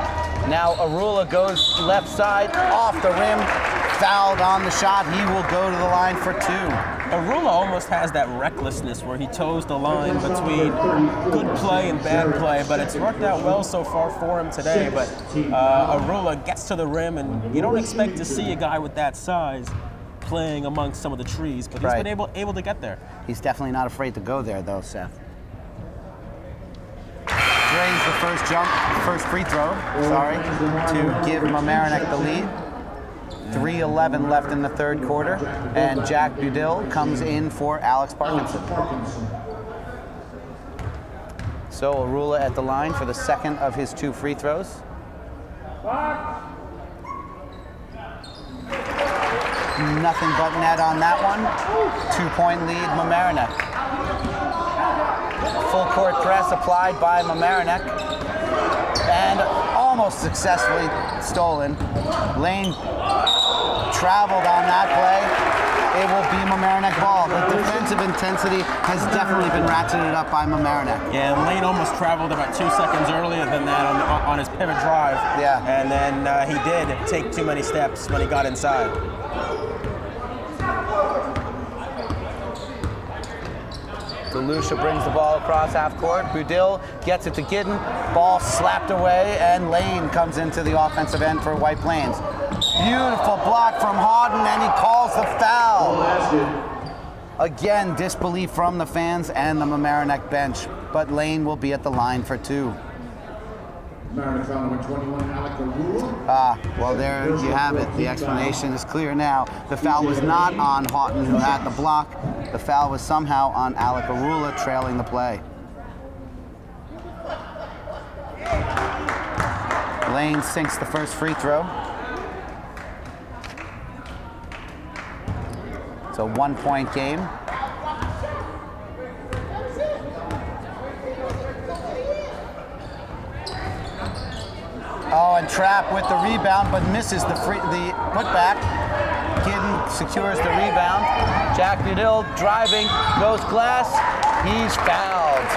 Now Arula goes left side, off the rim, fouled on the shot. He will go to the line for 2. Arula almost has that recklessness where he toes the line between good play and bad play, but it's worked out well so far for him today. But Arula gets to the rim, and you don't expect to see a guy with that size playing amongst some of the trees, but he's been able to get there. He's definitely not afraid to go there, though, Seth. Drains the first free throw, to give Mamaroneck the lead. 3:11 left in the third quarter, and Jack Budil comes in for Alex Parkinson. So Arula at the line for the second of his 2 free throws. Nothing but net on that one. 2-point lead, Mamaroneck. Full court press applied by Mamaroneck. And almost successfully stolen. Lane traveled on that play. It will be Mamaroneck ball. The defensive intensity has definitely been ratcheted up by Mamaroneck. Yeah, and Lane almost traveled about 2 seconds earlier than that on his pivot drive. Yeah. And then he did take too many steps when he got inside. DeLucia brings the ball across half court. Budil gets it to Gidden. Ball slapped away, and Lane comes into the offensive end for White Plains. Beautiful block from Houghton, and he calls the foul. Again, disbelief from the fans and the Mamaroneck bench, but Lane will be at the line for 2. Mamaroneck foul number 21, Alec Arula. Well, there you have it. The explanation is clear now. The foul was not on Houghton, who had the block. The foul was somehow on Alec Arula, trailing the play. Lane sinks the first free throw. It's a 1-point game. Oh, and Trapp with the rebound, but misses the putback. Gidden secures the rebound. Jack Budil driving, goes glass. He's fouled.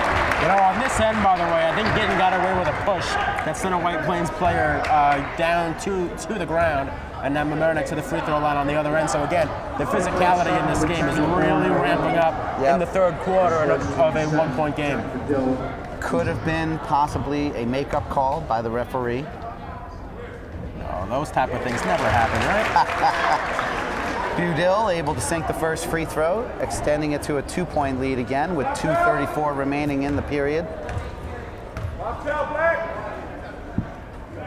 You know, on this end, by the way, I think Gidden got away with a push that sent a White Plains player down to the ground, and then Mamaroneck to the free throw line on the other end. So again, the physicality in this game is really ramping up in the third quarter of a 1-point game. Could have been possibly a makeup call by the referee. No, those type of things never happen, right? Budil able to sink the first free throw, extending it to a 2-point lead again with 2:34 remaining in the period.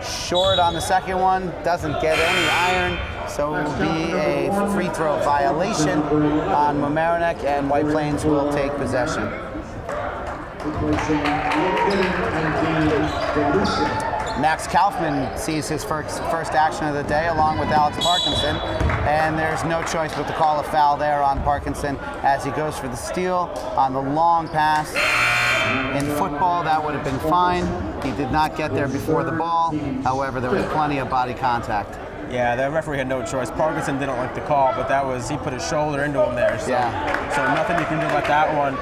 Short on the second one, doesn't get any iron, so it will be a free throw violation on Mamaroneck, and White Plains will take possession. Max Kaufman sees his first action of the day along with Alex Parkinson, and there's no choice but to call a foul there on Parkinson as he goes for the steal on the long pass. In football, that would have been fine. He did not get there before the ball. However, there was plenty of body contact. Yeah, the referee had no choice. Parkinson didn't like the call, but that was, he put his shoulder into him there. So, so nothing you can do about that one.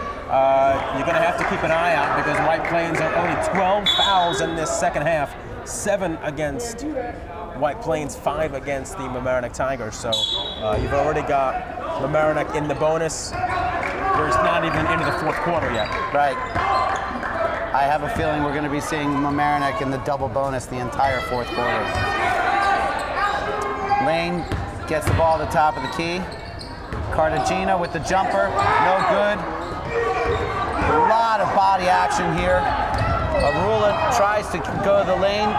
You're going to have to keep an eye out because White Plains are only 12 fouls in this second half. 7 against White Plains, 5 against the Mamaroneck Tigers. So you've already got Mamaroneck in the bonus. We're not even into the fourth quarter yet. Right. I have a feeling we're going to be seeing Mamaroneck in the double bonus the entire fourth quarter. Lane gets the ball at the top of the key. Cartagena with the jumper, no good. A lot of body action here. Arula tries to go to the lane,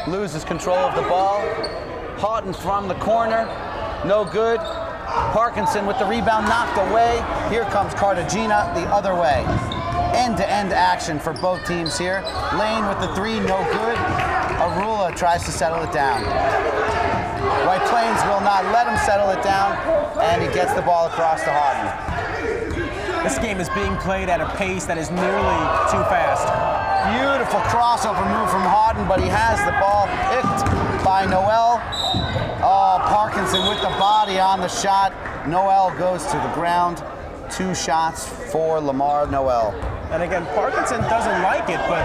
loses control of the ball. Houghton from the corner, no good. Parkinson with the rebound, knocked away. Here comes Cartagena the other way. End-to-end action for both teams here. Lane with the 3, no good. Arula tries to settle it down. White Plains will not let him settle it down, and he gets the ball across to Houghton. This game is being played at a pace that is nearly too fast. Beautiful crossover move from Houghton, but he has the ball picked by Noel. Oh, Parkinson with the body on the shot. Noel goes to the ground. 2 shots for Lamar Noel. And again, Parkinson doesn't like it, but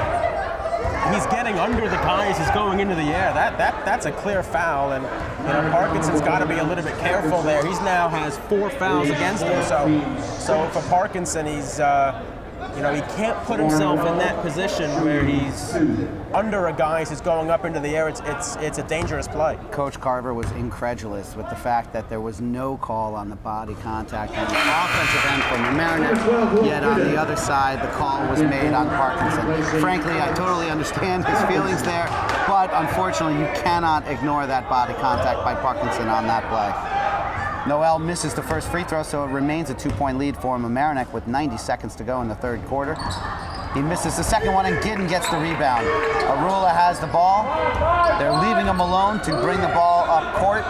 he's getting under the guys who's going into the air. That's a clear foul, and you know, Parkinson's got to be a little bit careful there. He's now has 4 fouls against him, so for Parkinson, he's you know, he can't put himself in that position where he's under a guy who's going up into the air. It's a dangerous play. Coach Carver was incredulous with the fact that there was no call on the body contact on the offensive end from Mamaroneck, yet on the other side, the call was made on Parkinson. Frankly, I totally understand his feelings there, but unfortunately, you cannot ignore that body contact by Parkinson on that play. Noel misses the first free throw, so it remains a 2-point lead for Mamaroneck with 90 seconds to go in the third quarter. He misses the second one, and Gidden gets the rebound. Arula has the ball. They're leaving him alone to bring the ball up court.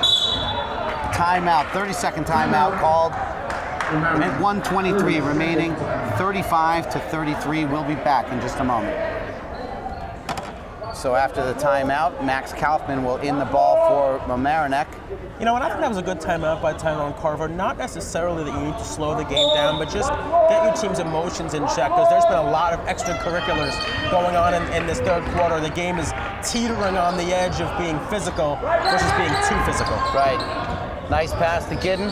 Timeout, 30-second timeout called. At 1:23 remaining, 35-33. We'll be back in just a moment. So after the timeout, Max Kaufman will in the ball for Mamaroneck. You know, and I think that was a good timeout by Tyrone Carver. Not necessarily that you need to slow the game down, but just get your team's emotions in check, because there's been a lot of extracurriculars going on in this third quarter. The game is teetering on the edge of being physical versus being too physical. Right. Nice pass to Gidden.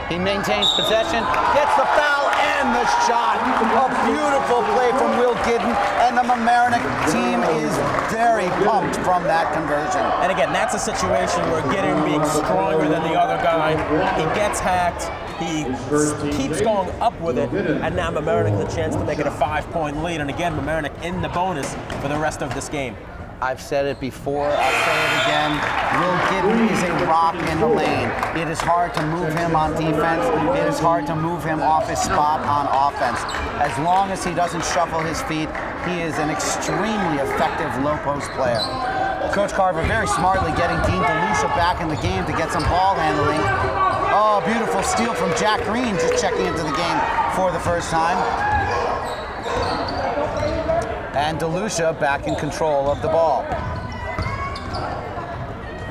He maintains possession, gets the foul and the shot. A beautiful play from Will Gidden, and the Mamaroneck team is very pumped from that conversion. And again, that's a situation where Gidden, being stronger than the other guy, he gets hacked, he keeps going up with it, and now Mamaroneck has a chance to make it a 5-point lead. And again, Mamaroneck in the bonus for the rest of this game. I've said it before, I'll say it again. Will Gidden is a rock in the lane. It is hard to move him on defense. It is hard to move him off his spot on offense. As long as he doesn't shuffle his feet, he is an extremely effective low post player. Coach Carver very smartly getting Dean DeLucia back in the game to get some ball handling. Oh, beautiful steal from Jack Green, just checking into the game for the first time. And DeLucia back in control of the ball.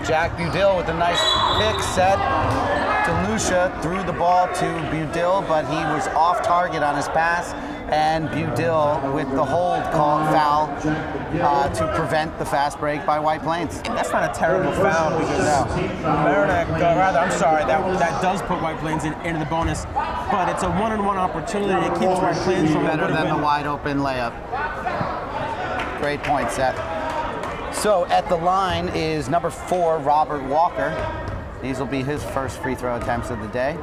Jack Budill with a nice pick set. DeLucia threw the ball to Budill, but he was off target on his pass, and Budill with the hold call foul to prevent the fast break by White Plains. And that's not a terrible foul, because Mamaroneck, that does put White Plains into the bonus, but it's a one-on-one opportunity. It keeps White Plains from better than the wide open layup. Great point, Seth. So at the line is number 4, Robert Walker. These will be his first free throw attempts of the day.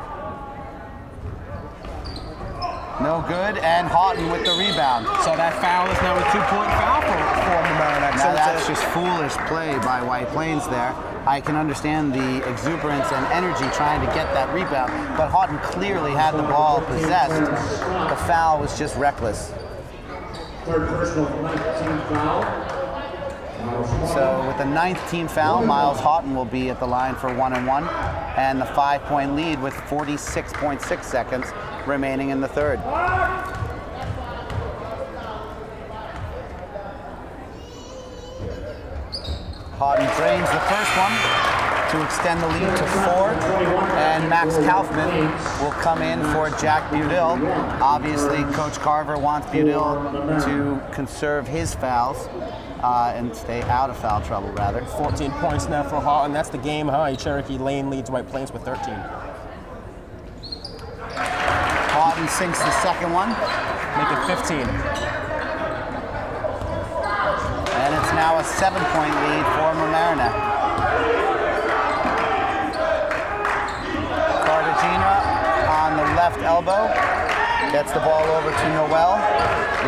No good, and Houghton with the rebound. So that foul is now a 2-point foul for Mamaroneck. Now that's just foolish play by White Plains there. I can understand the exuberance and energy trying to get that rebound, but Houghton clearly had the ball possessed. The foul was just reckless. Third personal 19th foul. So with the 9th team foul, Miles Houghton will be at the line for 1-and-1, and the 5-point lead with 46.6 seconds remaining in the third. Houghton drains the first one to extend the lead to 4, and Max Kaufman will come in for Jack Budill. Obviously, Coach Carver wants Budill to conserve his fouls and stay out of foul trouble, rather. 14 points now for Houghton. That's the game high. Cherokee Lane leads White Plains with 13. Houghton sinks the second one. Make it 15. And it's now a 7-point lead for Mamaroneck. Cartagena on the left elbow. Gets the ball over to Noel.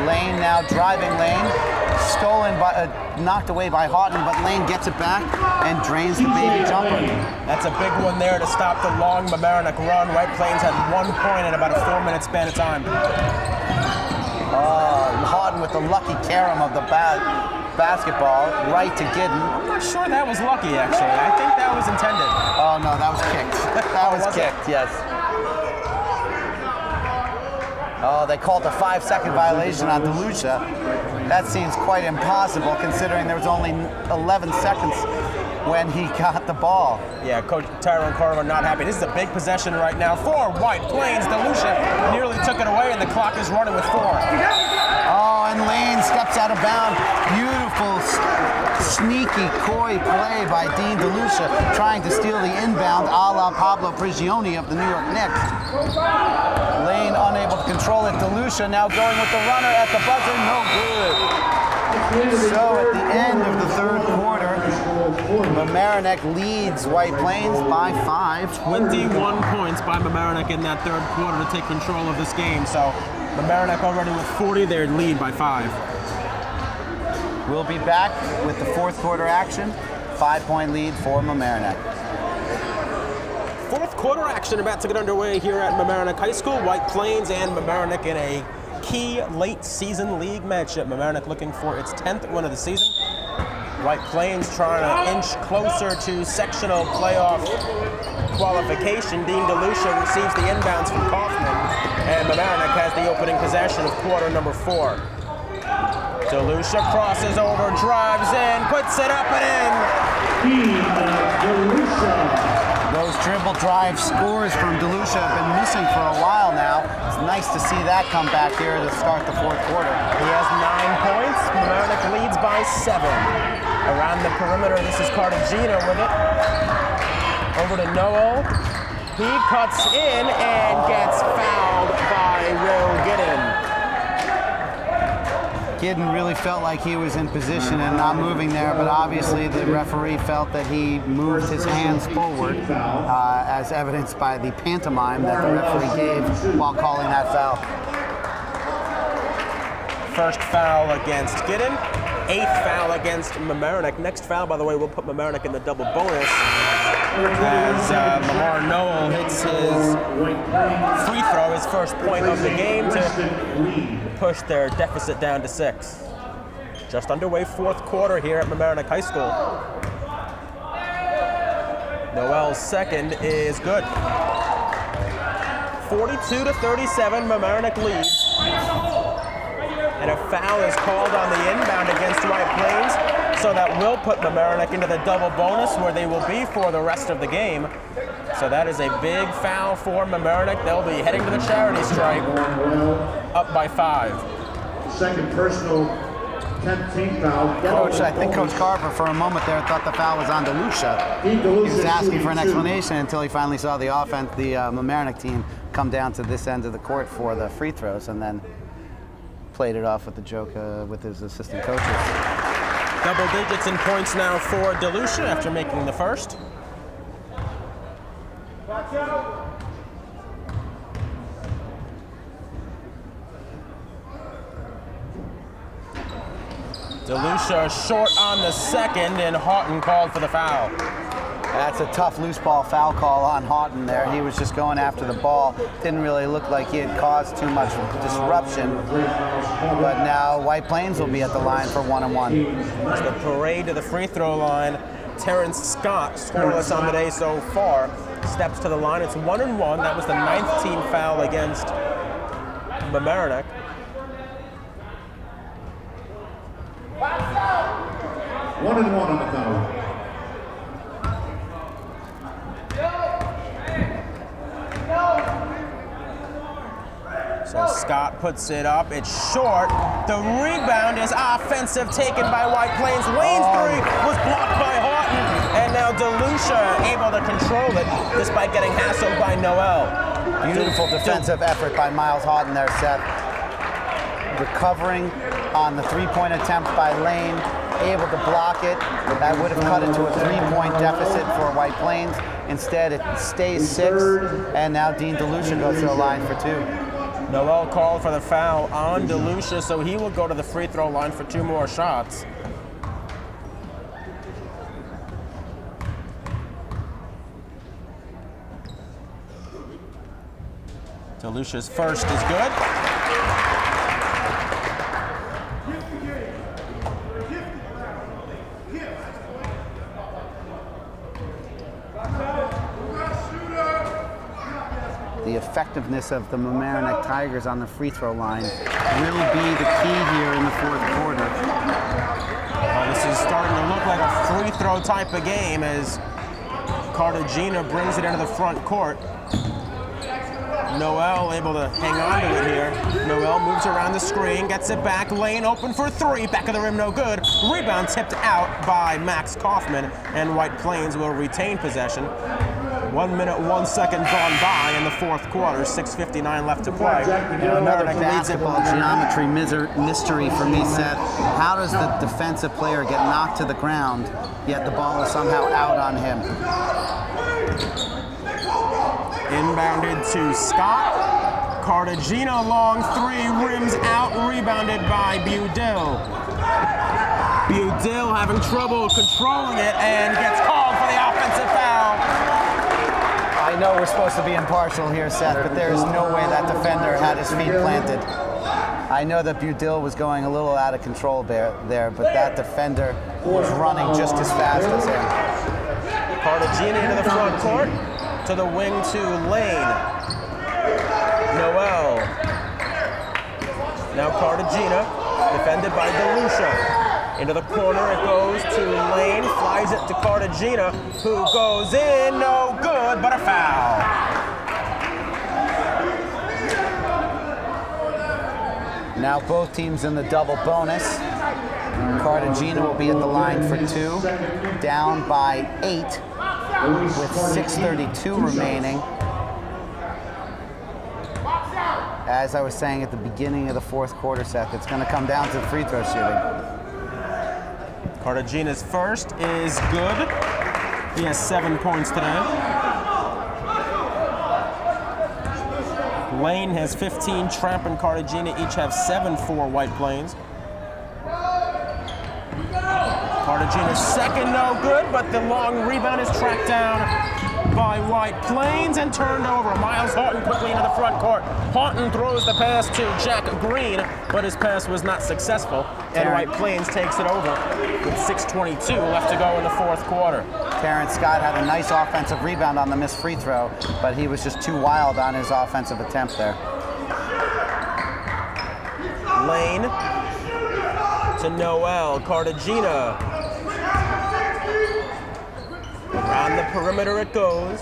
Lane now driving Lane. Stolen by, knocked away by Houghton, but Lane gets it back and drains the baby jumper. That's a big one there to stop the long Mamaroneck run. White Plains had 1 point in about a 4-minute span of time. Houghton with the lucky carom of the basketball right to Gidden. I'm not sure that was lucky, actually. I think that was intended. Oh no, that was kicked. That was kicked, yes. Oh, they called a 5-second violation on DeLucia. That seems quite impossible considering there was only 11 seconds when he got the ball. Yeah, Coach Tyrone Carver not happy. This is a big possession right now for White Plains. DeLucia nearly took it away, and the clock is running with 4. Oh, and Lane steps out of bounds. Beautiful, sneaky, coy play by Dean DeLucia, trying to steal the inbound a la Pablo Prigioni of the New York Knicks. Lane unable to control it. DeLucia now going with the runner at the buzzer. No good. So at the end of the third quarter, Mamaroneck leads White Plains by 5. 21 points by Mamaroneck in that third quarter to take control of this game. So Mamaroneck already with 40, their lead by 5. We'll be back with the fourth quarter action. 5-point lead for Mamaroneck. Fourth quarter action about to get underway here at Mamaroneck High School. White Plains and Mamaroneck in a key late season league matchup. Mamaroneck looking for its 10th win of the season. White Plains trying to inch closer to sectional playoff qualification. Dean DeLucia receives the inbounds from Kaufman, and Mamaroneck has the opening possession of quarter number 4. DeLucia crosses over, drives in, puts it up and in. Those dribble drive scores from DeLucia have been missing for a while now. It's nice to see that come back here to start the fourth quarter. He has 9 points. Mamaroneck leads by 7. Around the perimeter, this is Cartagena with it. Over to Noel. He cuts in and gets fouled by Will Giddin. Giddin really felt like he was in position and not moving there, but obviously the referee felt that he moved his hands forward, as evidenced by the pantomime that the referee gave while calling that foul. First foul against Giddin, 8th foul against Mamaroneck. Next foul, by the way, will put Mamaroneck in the double bonus as Lamar Noel hits his free throw, his first point of the game, to push their deficit down to 6. Just underway fourth quarter here at Mamaroneck High School. Noel's second is good. 42-37, Mamaroneck leads. And a foul is called on the inbound against White Plains, so that will put Mamaroneck into the double bonus where they will be for the rest of the game. So that is a big foul for Mamaroneck. They'll be heading to the charity stripe, up by 5. Second personal, 10th team foul. Coach, I think Coach Carver for a moment there thought the foul was on DeLucia. He was asking for an explanation until he finally saw the offense, the Mamaroneck team, come down to this end of the court for the free throws, and then played it off with the joke with his assistant coaches. Double digits in points now for DeLucia after making the first. DeLucia short on the second, and Houghton called for the foul. That's a tough loose ball foul call on Houghton there. He was just going after the ball. Didn't really look like he had caused too much disruption. But now White Plains will be at the line for 1-1. It's the parade to the free throw line. Terrence Scott, scoreless on the day so far, steps to the line. It's 1-1. That was the 9th team foul against Mamaroneck. 1-1 on the foul. So Scott puts it up. It's short. The rebound is offensive, taken by White Plains. Lane's three was blocked by Houghton, and now DeLucia able to control it despite getting hassled by Noel. Beautiful defensive effort by Miles Houghton there, Seth. Recovering on the three-point attempt by Lane, able to block it. That would have cut into a 3-point deficit for White Plains. Instead, it stays 6, and now Dean DeLucia goes to the line for 2. Noel called for the foul on DeLucia, so he will go to the free throw line for 2 more shots. DeLucia's first is good. The effectiveness of the Mamaroneck Tigers on the free throw line will be the key here in the fourth quarter. This is starting to look like a free throw type of game as Cartagena brings it into the front court. Noel able to hang on to it here. Noel moves around the screen, gets it back. Lane open for 3, back of the rim, no good. Rebound tipped out by Max Kaufman, and White Plains will retain possession. 1 minute, 1 second gone by in the fourth quarter, 6:59 left to play. Another basketball geometry mystery for me, Seth. How does the defensive player get knocked to the ground, yet the ball is somehow out on him? Inbounded to Scott. Cartagena long 3, rims out, rebounded by Budil. Budil having trouble controlling it and gets called for the offensive foul. I know we're supposed to be impartial here, Seth, but there is no way that defender had his feet planted. I know that Budil was going a little out of control there, but that defender was running just as fast as him. Cartagena into the front court, to the wing to Lane. Noel. Now Cartagena. defended by DeLucia. Into the corner it goes to Lane, flies it to Cartagena, who goes in, no good, but a foul. Now both teams in the double bonus. Cartagena will be at the line for 2, down by 8 with 6:32 remaining. As I was saying at the beginning of the fourth quarter, Seth, it's going to come down to free throw shooting. Cartagena's first is good. He has 7 points today. Lane has 15. Tramp and Cartagena each have 7 for White Plains. Cartagena's second, no good, but the long rebound is tracked down by White Plains and turned over. Miles Houghton quickly into the front court. Houghton throws the pass to Jack Green, but his pass was not successful, and White Plains takes it over with 6:22 left to go in the fourth quarter. Terrence Scott had a nice offensive rebound on the missed free throw, but he was just too wild on his offensive attempt there. Lane to Noel. Cartagena. Around the perimeter it goes.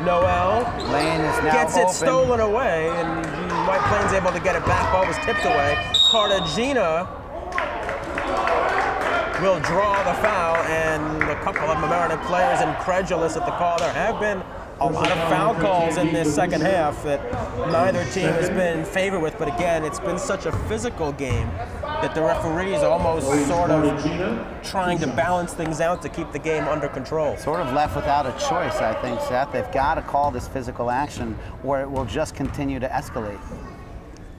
Noel Lane is now gets open. it stolen away, and White Plains able to get it back. Ball was tipped away. Cartagena will draw the foul, and a couple of Mamaroneck players incredulous at the call. There have been a lot of foul calls in this second half that neither team has been in favor with, but again, it's been such a physical game that the referees almost sort of trying to balance things out to keep the game under control. Sort of left without a choice, I think, Seth. They've got to call this physical action or it will just continue to escalate.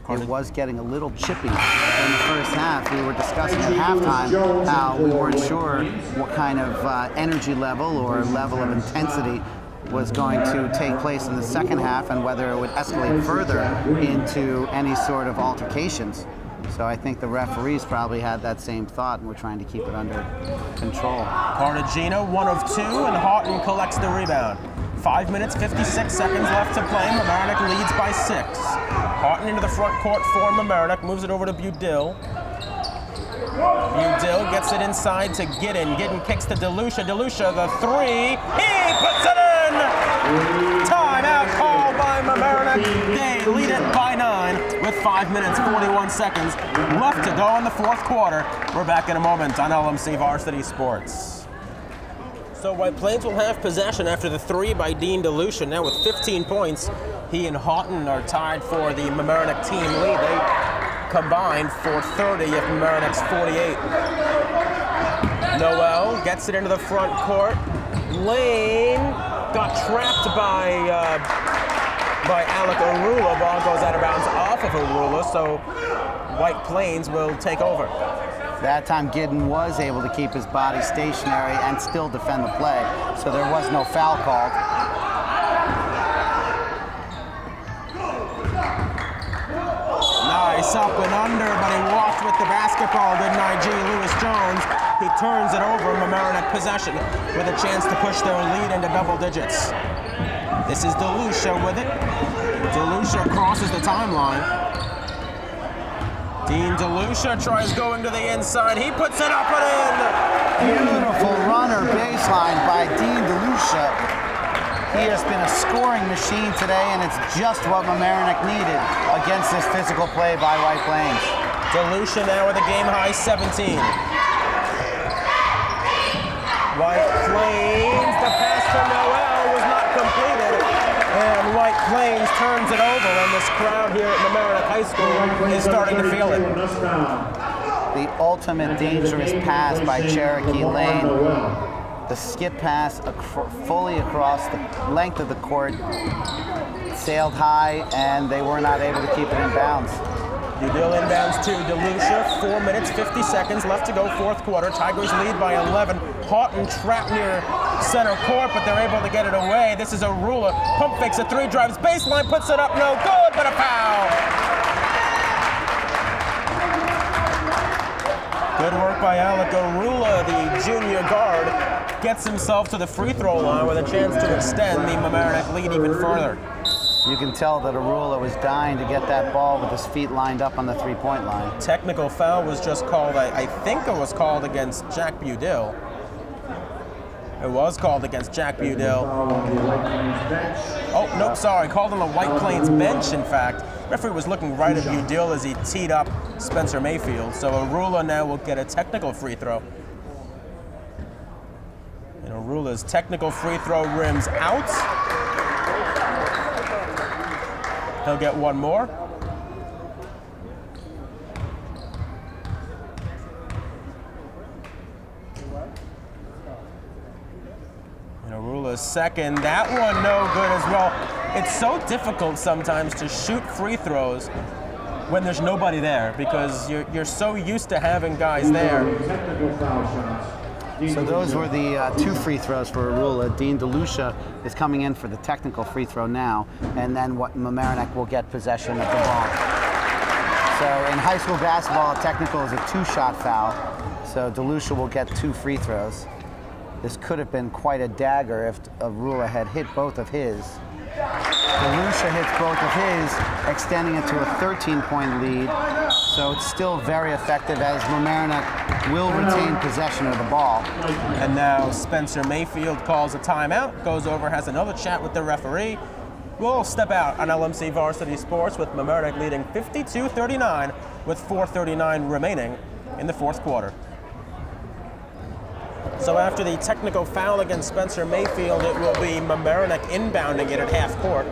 It was getting a little chippy in the first half. We were discussing at halftime how we weren't sure what kind of energy level or level of intensity was going to take place in the second half and whether it would escalate further into any sort of altercations. So I think the referees probably had that same thought and were trying to keep it under control. Cartagena, 1 of 2, and Houghton collects the rebound. 5 minutes, 56 seconds left to play. Mamaroneck leads by 6. Houghton into the front court for Mamaroneck, moves it over to Budill. Budill gets it inside to Giddin. Giddin kicks to DeLucia. DeLucia, the 3. He puts it in! Timeout called by Mamaroneck. They lead it by 9 with 5 minutes, 41 seconds left to go in the fourth quarter. We're back in a moment on LMC Varsity Sports. So White Plains will have possession after the 3 by Dean DeLucia. Now with 15 points, he and Houghton are tied for the Mamaroneck team lead. They combined for 30 if Mamaroneck's 48. Noel gets it into the front court. Lane got trapped by Alec Arula. Ball goes out of bounds off of Arula, so White Plains will take over. That time Giddin was able to keep his body stationary and still defend the play, so there was no foul called. Nice up and under, but he walked with the basketball, didn't I.G. Lewis Jones. He turns it over, Mamaroneck possession with a chance to push their lead into double digits. This is DeLucia with it. DeLucia crosses the timeline. Dean DeLucia tries going to the inside. He puts it up and in. Beautiful runner baseline by Dean DeLucia. He has been a scoring machine today, and it's just what Mamaroneck needed against this physical play by White Plains. DeLucia now with a game-high 17. White Plains, the pass to Noel was not completed, and White Plains turns it over, and this crowd here at Mamaroneck High School is starting to feel it. The ultimate dangerous pass by Cherokee Lane. The skip pass fully across the length of the court, sailed high, and they were not able to keep it in bounds. Budill inbounds to DeLucia. 4 minutes, 50 seconds left to go, fourth quarter. Tigers lead by 11. Houghton trapped near center court, but they're able to get it away. This is Arula. Pump fakes a 3, drives baseline, puts it up, no good, but a foul. Good work by Alec Arula, the junior guard. Gets himself to the free throw line with a chance to extend the Mamaroneck lead even further. You can tell that Arula was dying to get that ball with his feet lined up on the three-point line. Technical foul was just called, I think it was called against Jack Budill. It was called against Jack Budill. Oh, nope, sorry, called on the White Plains bench, in fact. Referee was looking right at Budill as he teed up Spencer Mayfield. So Arula now will get a technical free throw. And Arula's technical free throw rims out. He'll get one more. And Arula's second. That one no good as well. It's so difficult sometimes to shoot free throws when there's nobody there because you're so used to having guys there. So those were the 2 free throws for Arula. Dean DeLucia is coming in for the technical free throw now, and then Mamaroneck will get possession of the ball. So in high school basketball, a technical is a 2-shot foul, so DeLucia will get 2 free throws. This could have been quite a dagger if Arula had hit both of his. DeLucia hits both of his, extending it to a 13-point lead. So it's still very effective as Mamaroneck will retain possession of the ball. And now Spencer Mayfield calls a timeout, goes over, has another chat with the referee. We'll step out on LMC Varsity Sports with Mamaroneck leading 52-39 with 4:39 remaining in the 4th quarter. So after the technical foul against Spencer Mayfield, it will be Mamaroneck inbounding it at half court.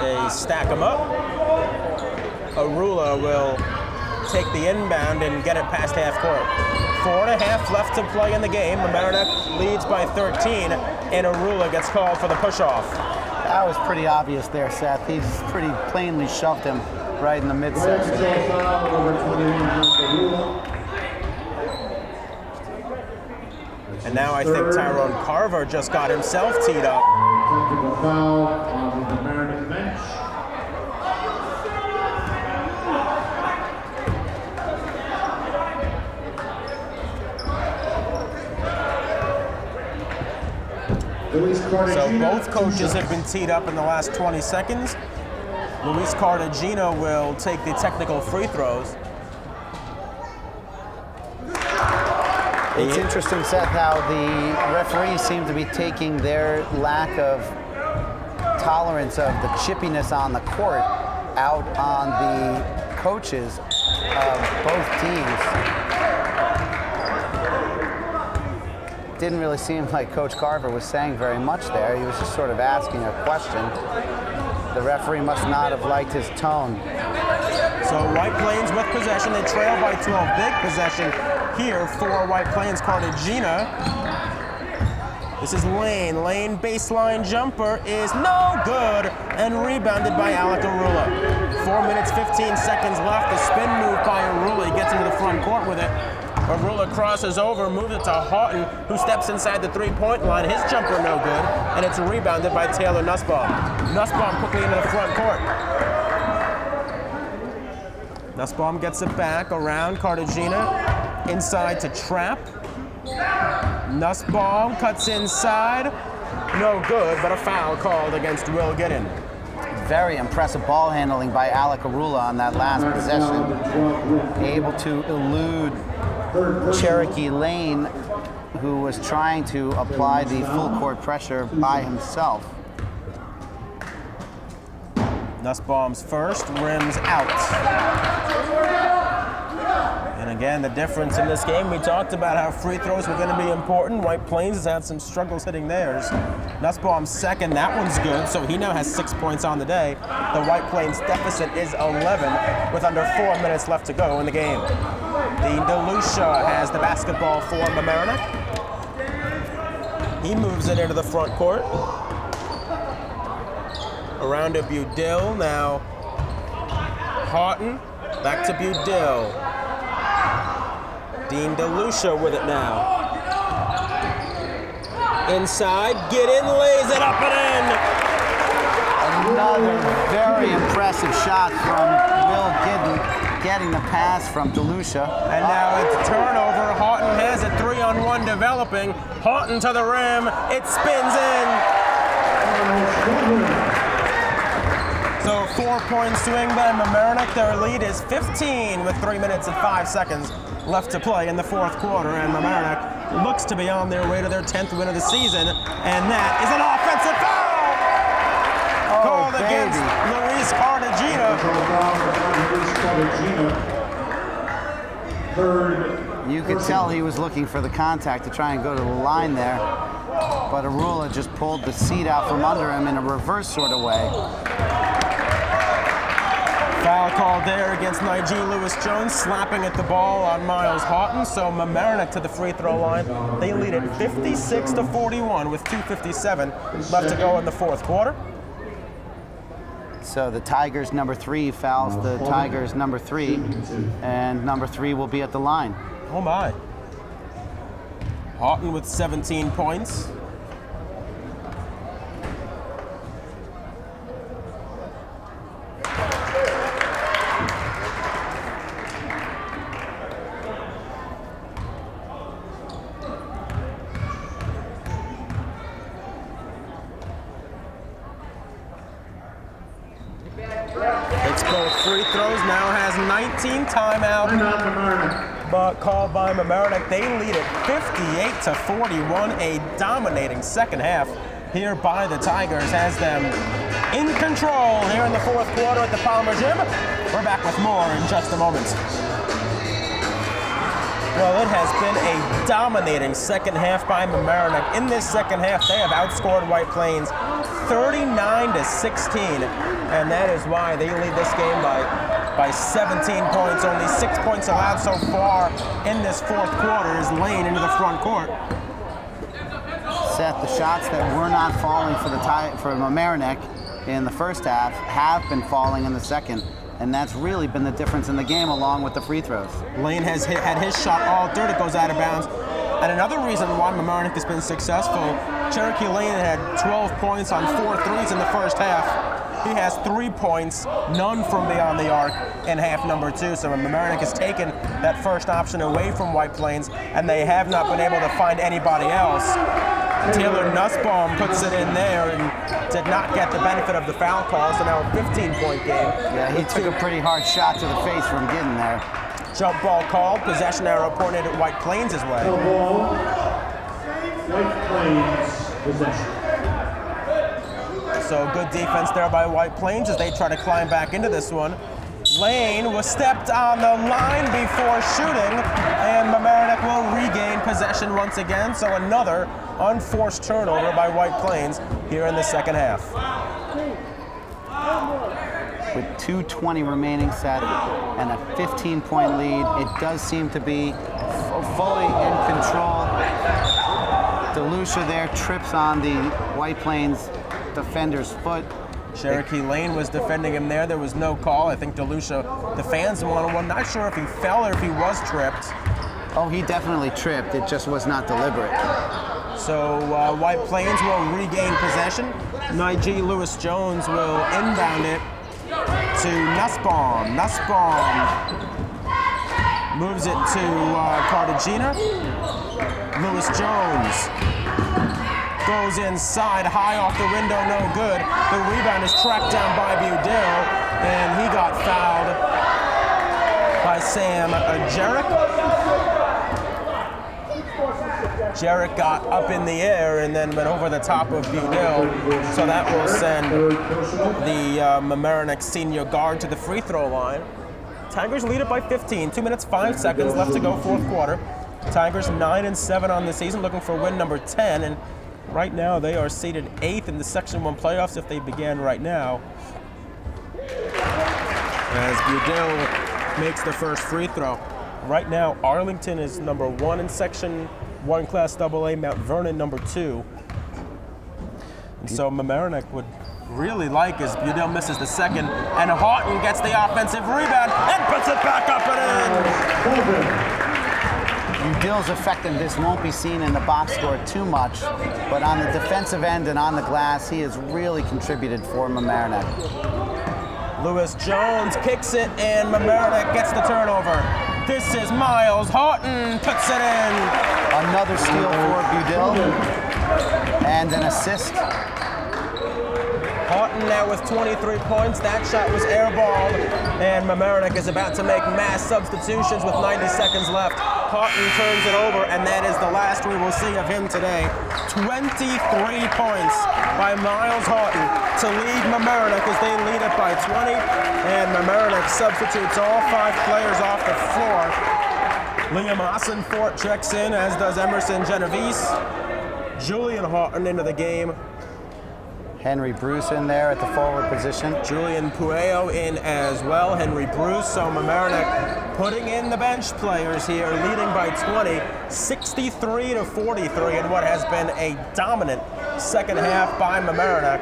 They stack them up. Arula will take the inbound and get it past half court. 4.5 left to play in the game. Mamaroneck leads by 13, and Arula gets called for the push-off. That was pretty obvious there, Seth. He's pretty plainly shoved him right in the midsection. And now I think Tyrone Carver just got himself teed up. Technical foul on the Mamaroneck bench. So both coaches have been teed up in the last 20 seconds. Luis Cartagena will take the technical free throws. It's interesting, Seth, how the referees seem to be taking their lack of tolerance of the chippiness on the court out on the coaches of both teams. Didn't really seem like Coach Carver was saying very much there. He was just sort of asking a question. The referee must not have liked his tone. So White Plains with possession. They trail by 12. Big possession here for White Plains. Cartagena. This is Lane. Lane baseline jumper is no good and rebounded by Alec Arula. 4 minutes, 15 seconds left. The spin move by Arula. He gets into the front court with it. Arula crosses over, moves it to Houghton, who steps inside the three-point line. His jumper no good, and it's rebounded by Taylor Nussbaum. Nussbaum quickly into the front court. Nussbaum gets it back around Cartagena, inside to Trapp. Nussbaum cuts inside, no good, but a foul called against Will Giddon. Very impressive ball handling by Alec Arula on that last possession. Able to elude Cherokee Lane, who was trying to apply the full court pressure by himself. Nussbaum's first, rims out. And again, the difference in this game, we talked about how free throws were going to be important. White Plains has had some struggles hitting theirs. Nussbaum's second, that one's good, so he now has 6 points on the day. The White Plains deficit is 11 with under 4 minutes left to go in the game. Dean DeLucia has the basketball for Mamaroneck. He moves it into the front court. Around to Budill, now Houghton, back to Budill. Dean DeLucia with it now. Inside, get in, lays it up and in. Another very impressive shot from Will Giddon, getting the pass from DeLucia. And now it's turnover. Houghton has a 3-on-1 developing. Houghton to the rim. It spins in. So 4-point swing by Mamaroneck. Their lead is 15 with 3 minutes and 5 seconds left to play in the fourth quarter, and Mamaroneck looks to be on their way to their 10th win of the season, and that is an offensive foul! Called against Luis Cartagena. You could tell he was looking for the contact to try and go to the line there, but Arula just pulled the seat out from under him in a reverse sort of way. Foul called there against Nigel Lewis-Jones, slapping at the ball on Miles Houghton. So Mamaroneck to the free throw line. They lead it 56-41 with 2:57 left to go in the fourth quarter. So the Tigers number 3 fouls the Tigers number 3, and number 3 will be at the line. Oh my. Houghton with 17 points. Takes both free throws, now has 19 timeout, but called by Mamaroneck. They lead it 58-41, a dominating second half here by the Tigers, has them in control here in the fourth quarter at the Palmer Gym. We're back with more in just a moment. Well, it has been a dominating second half by Mamaroneck. In this second half, they have outscored White Plains 39-16, and that is why they lead this game by 17 points. Only 6 points allowed so far in this fourth quarter is Lane into the front court. Seth, the shots that were not falling for Mamaroneck in the first half have been falling in the second, and that's really been the difference in the game along with the free throws. Lane has had his shot all dirt. It goes out of bounds. And another reason why Mamaroneck has been successful, Cherokee Lane had 12 points on 4 threes in the first half. He has 3 points, none from beyond the arc in half number 2. So Mamaroneck has taken that first option away from White Plains, and they have not been able to find anybody else. Taylor Nussbaum puts it in there and did not get the benefit of the foul call, so now a 15-point game. Yeah, he took a pretty hard shot to the face from getting there. Jump ball called, possession arrow pointed at White Plains' way. White Plains possession. So good defense there by White Plains as they try to climb back into this one. Lane was stepped on the line before shooting, and Mamaroneck will regain possession once again. So another unforced turnover by White Plains here in the second half. With 2:20 remaining set and a 15-point lead, it does seem to be fully in control. DeLucia there trips on the White Plains defender's foot. Cherokee Lane was defending him there. There was no call. I think DeLucia, the fans wanted one. Not sure if he fell or if he was tripped. Oh, he definitely tripped. It just was not deliberate. So White Plains will regain possession. Nigel Lewis-Jones will inbound it to Nussbaum. Nussbaum moves it to Cartagena. Lewis-Jones goes inside, high off the window, no good. The rebound is tracked down by Budil, and he got fouled by Sam Jarek. Jarek got up in the air and then went over the top of Budil, so that will send the Mamaroneck senior guard to the free throw line. Tigers lead it by 15, 2 minutes, 5 seconds left to go, fourth quarter. Tigers 9-7 on the season, looking for win number 10, and right now they are seated 8th in the Section 1 playoffs if they began right now. As Budil makes the first free throw. Right now, Arlington is number 1 in Section 1 Class AA, Mount Vernon number 2. And so Mamaroneck would really like as Budil misses the second, and Houghton gets the offensive rebound and puts it back up and in. Budil's effectiveness won't be seen in the box score too much, but on the defensive end and on the glass, he has really contributed for Mamaroneck. Lewis-Jones kicks it, and Mamaroneck gets the turnover. This is Miles Houghton, puts it in. Another steal for Budil, and an assist. Houghton now with 23 points. That shot was airballed, and Mamaroneck is about to make mass substitutions with 90 seconds left. Houghton turns it over, and that is the last we will see of him today. 23 points by Miles Houghton to lead Mamaroneck as they lead it by 20, and Mamaroneck substitutes all 5 players off the floor. Liam Ossenfort checks in, as does Emerson Genovese. Julian Houghton into the game. Henry Bruce in there at the forward position. Julian Pueo in as well. Henry Bruce. So Mamaroneck putting in the bench players here, leading by 20, 63-43 in what has been a dominant second half by Mamaroneck,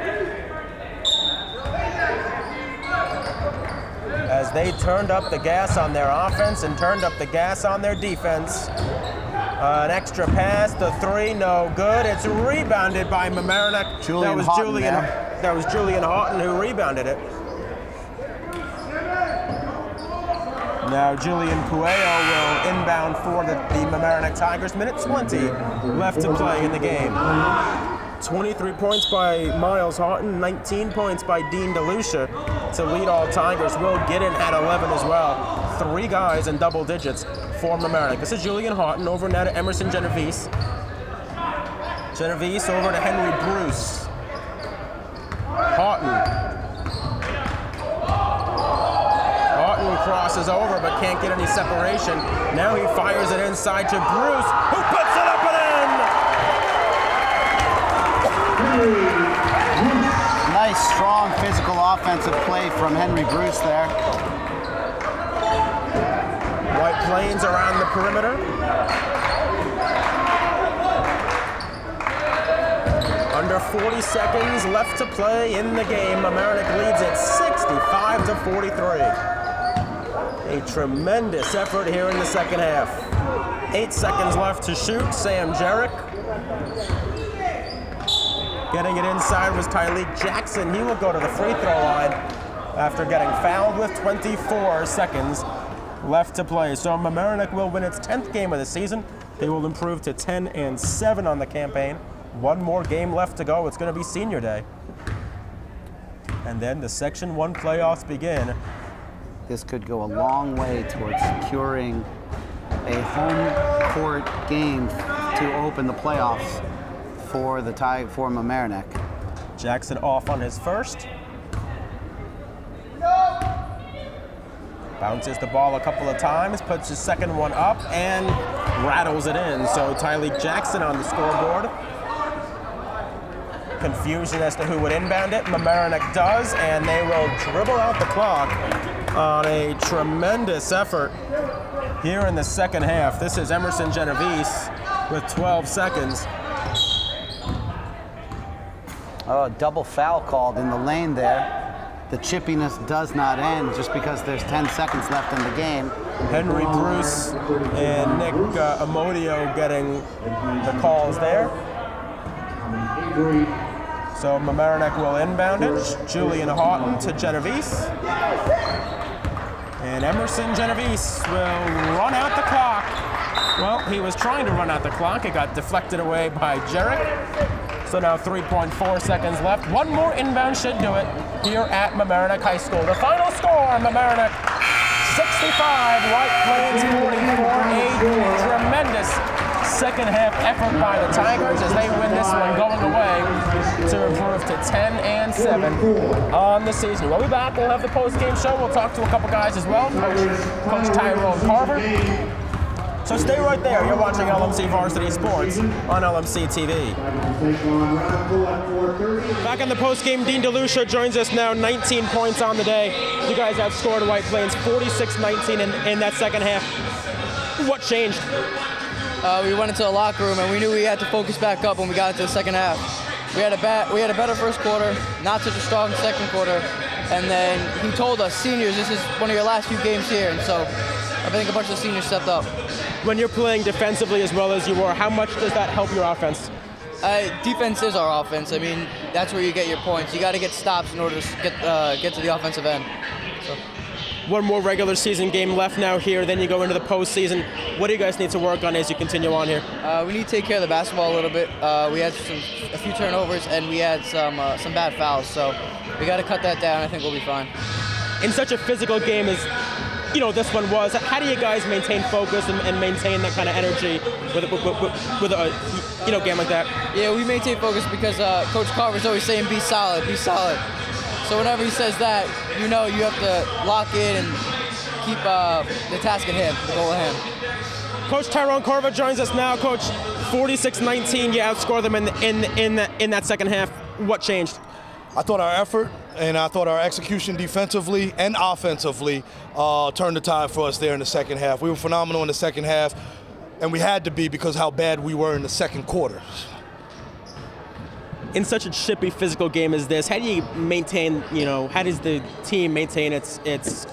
as they turned up the gas on their offense and turned up the gas on their defense. An extra pass, the 3, no good. It's rebounded by Mamaroneck. That was Julian Houghton who rebounded it. Now Julian Pueo will inbound for the Mamaroneck Tigers. Minute 20 left to play in the game. 23 points by Miles Houghton, 19 points by Dean DeLucia to lead all Tigers. Will Giddin had 11 as well. 3 guys in double digits for Mamaroneck. This is Julian Houghton over now to Emerson Genovese. Genovese over to Henry Bruce. Houghton crosses over but can't get any separation. Now he fires it inside to Bruce, who puts it up and in! Nice, strong, physical offensive play from Henry Bruce there. White Plains around the perimeter. Under 40 seconds left to play in the game. Mamaroneck leads it 65-43. A tremendous effort here in the second half. 8 seconds left to shoot. Sam Jarrett. Getting it inside was Tyleek Jackson. He will go to the free throw line after getting fouled with 24 seconds left to play. So Mamaroneck will win its 10th game of the season. They will improve to 10-7 on the campaign. 1 more game left to go. It's going to be senior day. And then the Section 1 playoffs begin. This could go a long way towards securing a home court game to open the playoffs for Mamaroneck. Jackson off on his first. Bounces the ball a couple of times, puts his second one up, and rattles it in. So Tyleek Jackson on the scoreboard. Confusion as to who would inbound it. Mamaroneck does, and they will dribble out the clock on a tremendous effort here in the second half. This is Emerson Genovese with 12 seconds. Oh, a double foul called in the lane there. The chippiness does not end just because there's 10 seconds left in the game. Henry Bruce and Nick Amodio getting the calls there. So Mamaroneck will inbound it. Julian Houghton to Genovese. And Emerson Genovese will run out the clock. Well, he was trying to run out the clock. It got deflected away by Jarrett. So now 3.4 seconds left. 1 more inbound should do it here at Mamaroneck High School. The final score, Mamaroneck 65, White Plains 44. A tremendous second half effort by the Tigers as they win this one going away to improve to 10-7 on the season. We'll be back. We'll have the post-game show. We'll talk to a couple guys as well. Coach Tyrone Carver. So stay right there. You're watching LMC Varsity Sports on LMC TV. Back in the postgame, Dean DeLucia joins us now. 19 points on the day. You guys outscored White Plains 46-19 in that second half. What changed? We went into the locker room and we knew we had to focus back up when we got into the second half. We had a better first quarter, not such a strong second quarter, and then he told us, seniors, this is one of your last few games here, and so I think a bunch of seniors stepped up. When you're playing defensively as well as you were, how much does that help your offense? Defense is our offense. I mean, that's where you get your points. You got to get stops in order to get to the offensive end. So. one more regular season game left now here, then you go into the postseason. What do you guys need to work on as you continue on here? We need to take care of the basketball a little bit. We had a few turnovers, and we had some bad fouls, so we got to cut that down. I think we'll be fine. In such a physical game as this one was, how do you guys maintain focus and maintain that kind of energy with a game like that? Yeah, we maintain focus because Coach Carver's always saying, be solid, be solid. So whenever he says that, you have to lock in and keep the task at hand, the goal at hand. Coach Tyrone Carver joins us now. Coach, 46-19, you outscore them in that second half. What changed? I thought our effort and I thought our execution defensively and offensively turned the tide for us there in the second half. We were phenomenal in the second half, and we had to be because how bad we were in the second quarter. In such a chippy physical game as this, how do you maintain, how does the team maintain its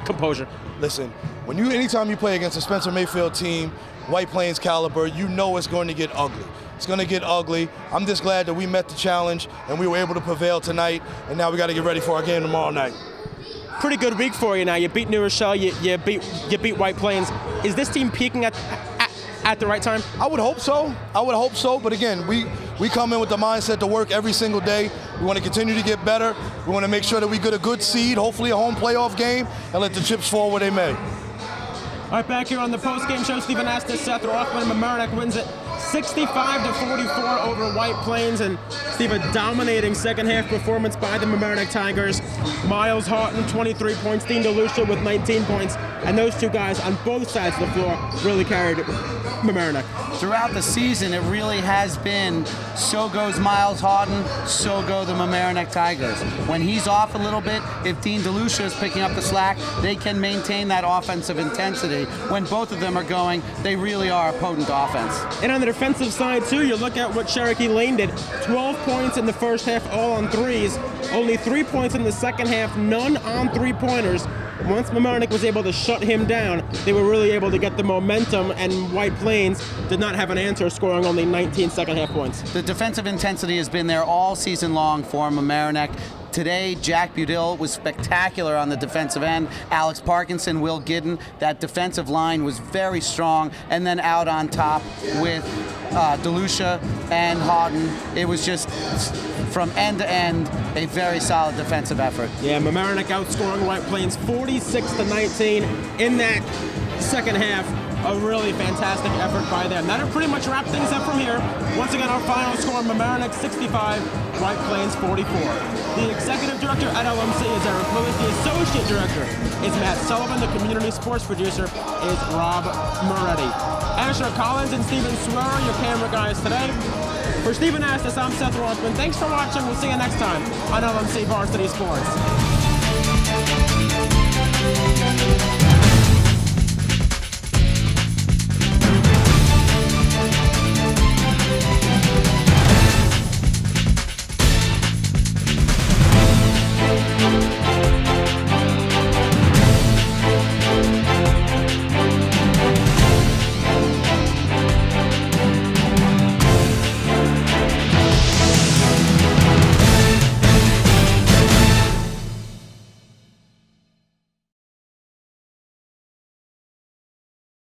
composure? Listen, anytime you play against a Spencer Mayfield team, White Plains caliber, you know it's going to get ugly. It's going to get ugly. I'm just glad that we met the challenge and we were able to prevail tonight, and now we got to get ready for our game tomorrow night. Pretty good week for you now. You beat New Rochelle, you beat White Plains. Is this team peaking at the right time? I would hope so. But again, we come in with the mindset to work every single day. We want to continue to get better. We want to make sure that we get a good seed, hopefully a home playoff game, and let the chips fall where they may. All right, back here on the post-game show, Stephen Astis, Seth Rothman, Mamaroneck wins it 65-44 over White Plains, and Steve, a dominating second-half performance by the Mamaroneck Tigers. Miles Houghton, 23 points, Dean DeLucia with 19 points, and those two guys on both sides of the floor really carried Mamaroneck. Throughout the season, it really has been so goes Miles Houghton, so go the Mamaroneck Tigers. When he's off a little bit, if Dean DeLucia is picking up the slack, they can maintain that offensive intensity. When both of them are going, they really are a potent offense. And on the defensive side, too, you look at what Cherokee Lane did. 12 points in the first half, all on threes. Only 3 points in the second half, none on three-pointers. Once Mamaroneck was able to shut him down, they were really able to get the momentum, and White Plains did not have an answer, scoring only 19 second-half points. The defensive intensity has been there all season long for Mamaroneck. Today, Jack Budill was spectacular on the defensive end. Alex Parkinson, Will Gidden, that defensive line was very strong. And then out on top with DeLucia and Houghton, it was just from end to end a very solid defensive effort. Yeah, Mamaroneck outscoring White Plains 46-19 in that second half. A really fantastic effort by them. That'll pretty much wrap things up from here. Once again, our final score, Mamaroneck 65, White Plains 44. The executive director at LMC is Eric Lewis. The associate director is Matt Sullivan. The community sports producer is Rob Moretti. Asher Collins and Steven Suero, your camera guys today. For Stephen Astis, I'm Seth Rothman. Thanks for watching. We'll see you next time on LMC Varsity Sports.